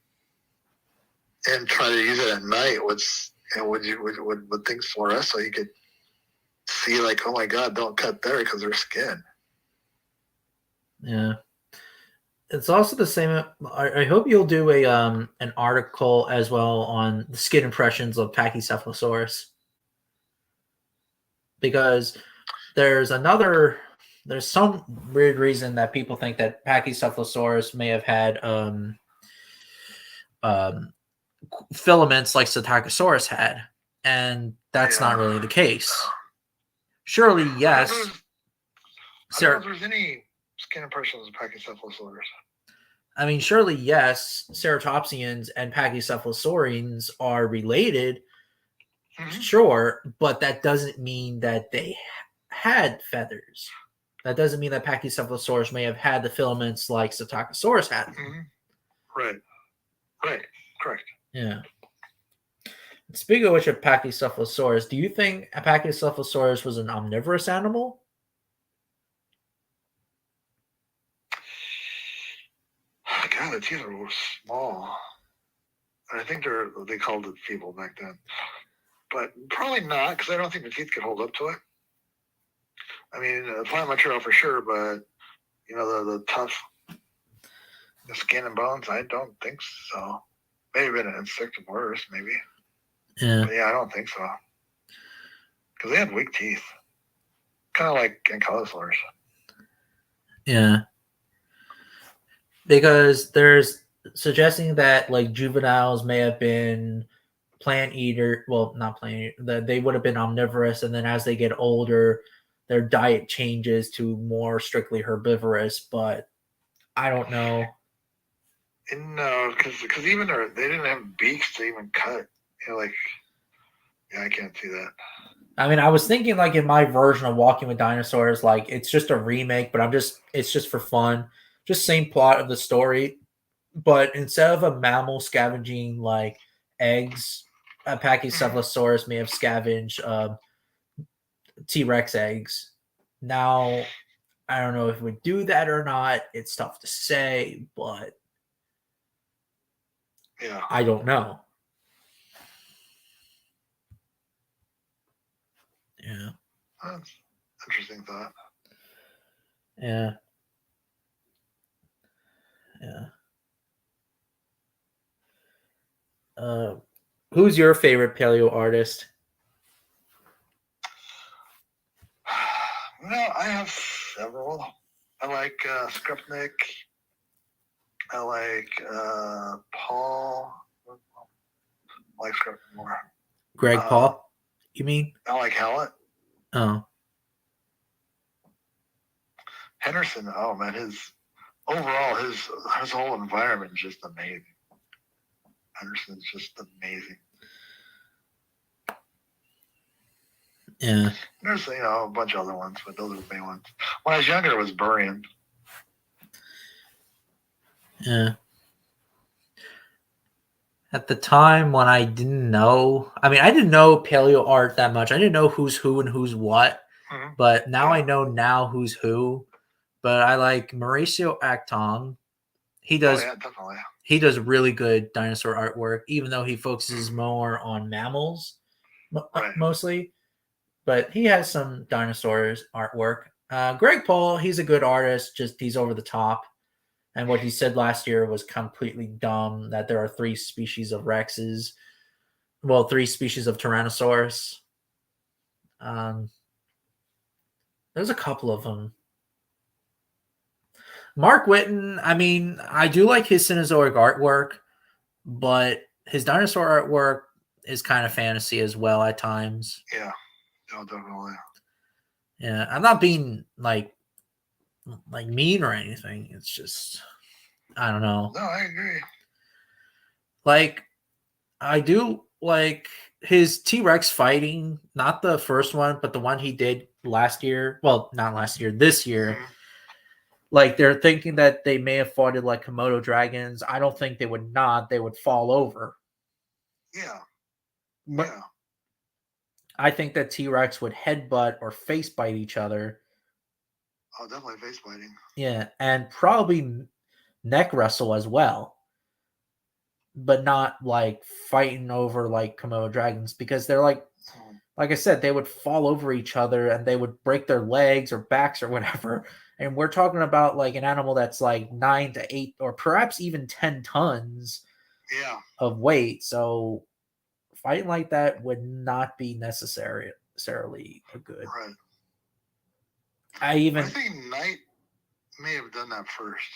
[SPEAKER 2] and try to use it at night, would things fluoresce so you could see, like, oh my God, don't cut there because there's skin.
[SPEAKER 1] Yeah. It's also the same. I hope you'll do an article as well on the skin impressions of Pachycephalosaurus, because there's some weird reason that people think that Pachycephalosaurus may have had filaments like Psittacosaurus had, and that's not really the case. Surely, yes.
[SPEAKER 2] I don't know if there's any skin impressions of Pachycephalosaurus.
[SPEAKER 1] I mean, surely, yes, ceratopsians and Pachycephalosaurians are related, sure, but that doesn't mean that they had feathers. That doesn't mean that Pachycephalosaurus may have had the filaments like Psittacosaurus had.
[SPEAKER 2] Mm-hmm. Right, correct.
[SPEAKER 1] Yeah. Speaking of which, of Pachycephalosaurus, do you think a Pachycephalosaurus was an omnivorous animal?
[SPEAKER 2] God, the teeth were small. I think they called it feeble back then. But probably not, because I don't think the teeth could hold up to it. I mean, plant material for sure, but, the tough. The skin and bones? I don't think so. Maybe an insectivorous, maybe.
[SPEAKER 1] Yeah.
[SPEAKER 2] But yeah, I don't think so. Because they had weak teeth. Kind of like ankylosaurs.
[SPEAKER 1] Yeah. Because there's suggesting that like juveniles may have been plant eater. Well, not plant eater. They would have been omnivorous, and then as they get older, their diet changes to more strictly herbivorous. But I don't know.
[SPEAKER 2] No, because even they didn't have beaks to even cut. I can't see that.
[SPEAKER 1] I mean, I was thinking like in my version of Walking with Dinosaurs, like it's just a remake, but it's just for fun, just same plot of the story, but instead of a mammal scavenging like eggs, a Pachycephalosaurus may have scavenged T-Rex eggs. Now, I don't know if we do that or not. It's tough to say, but
[SPEAKER 2] yeah,
[SPEAKER 1] I don't know. Yeah,
[SPEAKER 2] that's interesting thought.
[SPEAKER 1] yeah, yeah. Who's your favorite paleo artist?
[SPEAKER 2] Well, I have several. I like Skripnik. I like Paul. I like Skripnik more.
[SPEAKER 1] Greg Paul, you mean?
[SPEAKER 2] I like Hallett.
[SPEAKER 1] Oh,
[SPEAKER 2] Henderson. Oh man, his whole environment is just amazing. Henderson's just amazing.
[SPEAKER 1] yeah.
[SPEAKER 2] There's a bunch of other ones, but those are the main ones. When I was younger, it was Burian.
[SPEAKER 1] Yeah. At the time when I didn't know, I mean, I didn't know paleo art that much. I didn't know who's who and who's what, but now I know now who's who. But I like Mauricio Acton. He does
[SPEAKER 2] definitely.
[SPEAKER 1] He does really good dinosaur artwork, even though he focuses more on mammals mostly. But he has some dinosaurs artwork. Greg Paul, he's a good artist. Just he's over the top. And what he said last year was completely dumb. That there are 3 species of Rexes. Well, 3 species of Tyrannosaurus. There's a couple of them. Mark Whitten, I mean, I do like his Cenozoic artwork, but his dinosaur artwork is kind of fantasy as well at times.
[SPEAKER 2] Yeah, no, definitely.
[SPEAKER 1] Yeah, I'm not being like mean or anything. It's just I don't know.
[SPEAKER 2] No, I agree.
[SPEAKER 1] Like I do like his T-Rex fighting, not the first one, but the one he did last year. Well, not last year, this year. Like they're thinking that they may have fought it like Komodo dragons. I don't think they would not. They would fall over.
[SPEAKER 2] Yeah.
[SPEAKER 1] But I think that T-Rex would headbutt or face bite each other.
[SPEAKER 2] Oh, definitely face biting.
[SPEAKER 1] Yeah, and probably neck wrestle as well. But not like fighting over like Komodo dragons because they're like I said, they would fall over each other and they would break their legs or backs or whatever. And we're talking about like an animal that's like 9 to 8 or perhaps even 10 tons of weight. So fighting like that would not be necessarily a good.
[SPEAKER 2] Right.
[SPEAKER 1] I
[SPEAKER 2] think Knight may have done that first.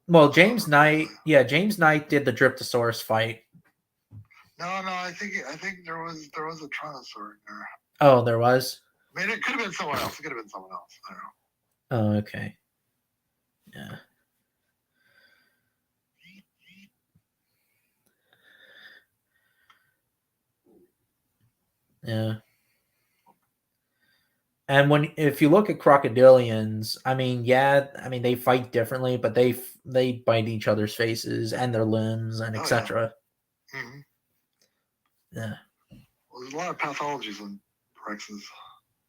[SPEAKER 1] Well, James Knight did the Dryptosaurus fight.
[SPEAKER 2] No, I think there was a Tyrannosaur in there.
[SPEAKER 1] Oh, there was?
[SPEAKER 2] I mean, it could have been someone else. I don't know.
[SPEAKER 1] Oh, okay. Yeah. Yeah. And if you look at crocodilians, I mean, they fight differently, but they bite each other's faces and their limbs and etc.
[SPEAKER 2] Yeah. Mm-hmm.
[SPEAKER 1] Yeah.
[SPEAKER 2] Well, there's a lot of pathologies in Rexes.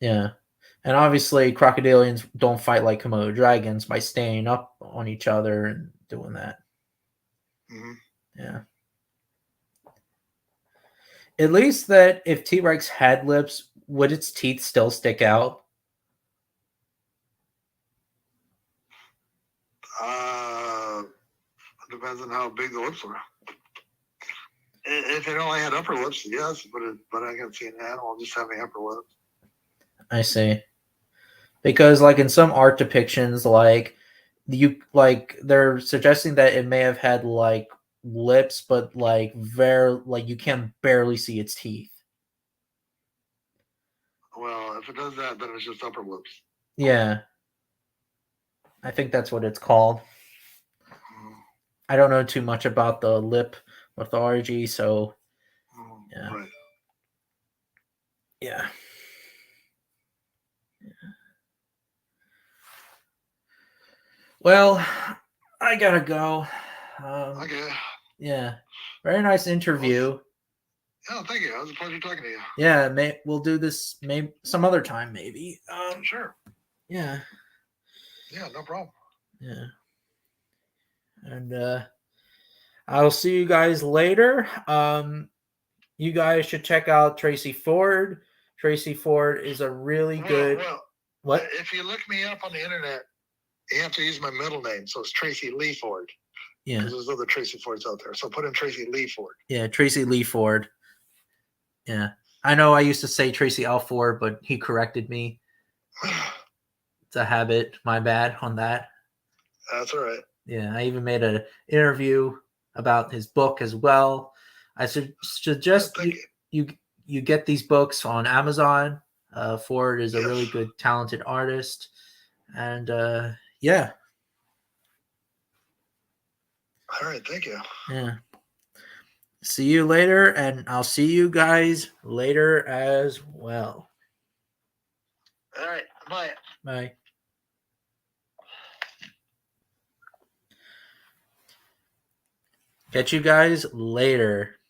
[SPEAKER 1] Yeah. And obviously, crocodilians don't fight like Komodo dragons by standing up on each other and doing that.
[SPEAKER 2] Mm-hmm.
[SPEAKER 1] Yeah. At least that if T-Rex had lips, would its teeth still stick out?
[SPEAKER 2] depends on how big the lips were. If it only had upper lips, yes, but I can see an animal just having upper lips.
[SPEAKER 1] I see. Because like in some art depictions, they're suggesting that it may have had like lips, but like very like you can barely see its teeth.
[SPEAKER 2] Well, if it does that, then it's just upper lips.
[SPEAKER 1] Yeah. I think that's what it's called. I don't know too much about the lip mythology, so yeah.
[SPEAKER 2] Right.
[SPEAKER 1] Yeah. Well, I gotta go.
[SPEAKER 2] Okay.
[SPEAKER 1] Yeah. Very nice interview.
[SPEAKER 2] Oh, thank you. It was a pleasure talking to you.
[SPEAKER 1] Yeah, we'll do this maybe some other time, maybe.
[SPEAKER 2] Sure.
[SPEAKER 1] Yeah.
[SPEAKER 2] Yeah, no problem.
[SPEAKER 1] Yeah. And I'll see you guys later. You guys should check out Tracy Ford. Tracy Ford is a really good. What?
[SPEAKER 2] If you look me up on the internet, you have to use my middle name, so it's Tracy Lee Ford.
[SPEAKER 1] Yeah.
[SPEAKER 2] Because there's other Tracy Fords out there. So put in Tracy Lee Ford.
[SPEAKER 1] Yeah, Tracy Lee Ford. Yeah. I know I used to say Tracy L. Ford, but he corrected me. It's a habit. My bad on that.
[SPEAKER 2] That's all right.
[SPEAKER 1] Yeah, I even made an interview about his book as well. I suggest you get these books on Amazon. Ford is a really good, talented artist, and yeah.
[SPEAKER 2] All right, thank you.
[SPEAKER 1] Yeah. See you later, and I'll see you guys later as well.
[SPEAKER 2] All right, bye.
[SPEAKER 1] Bye. Catch you guys later.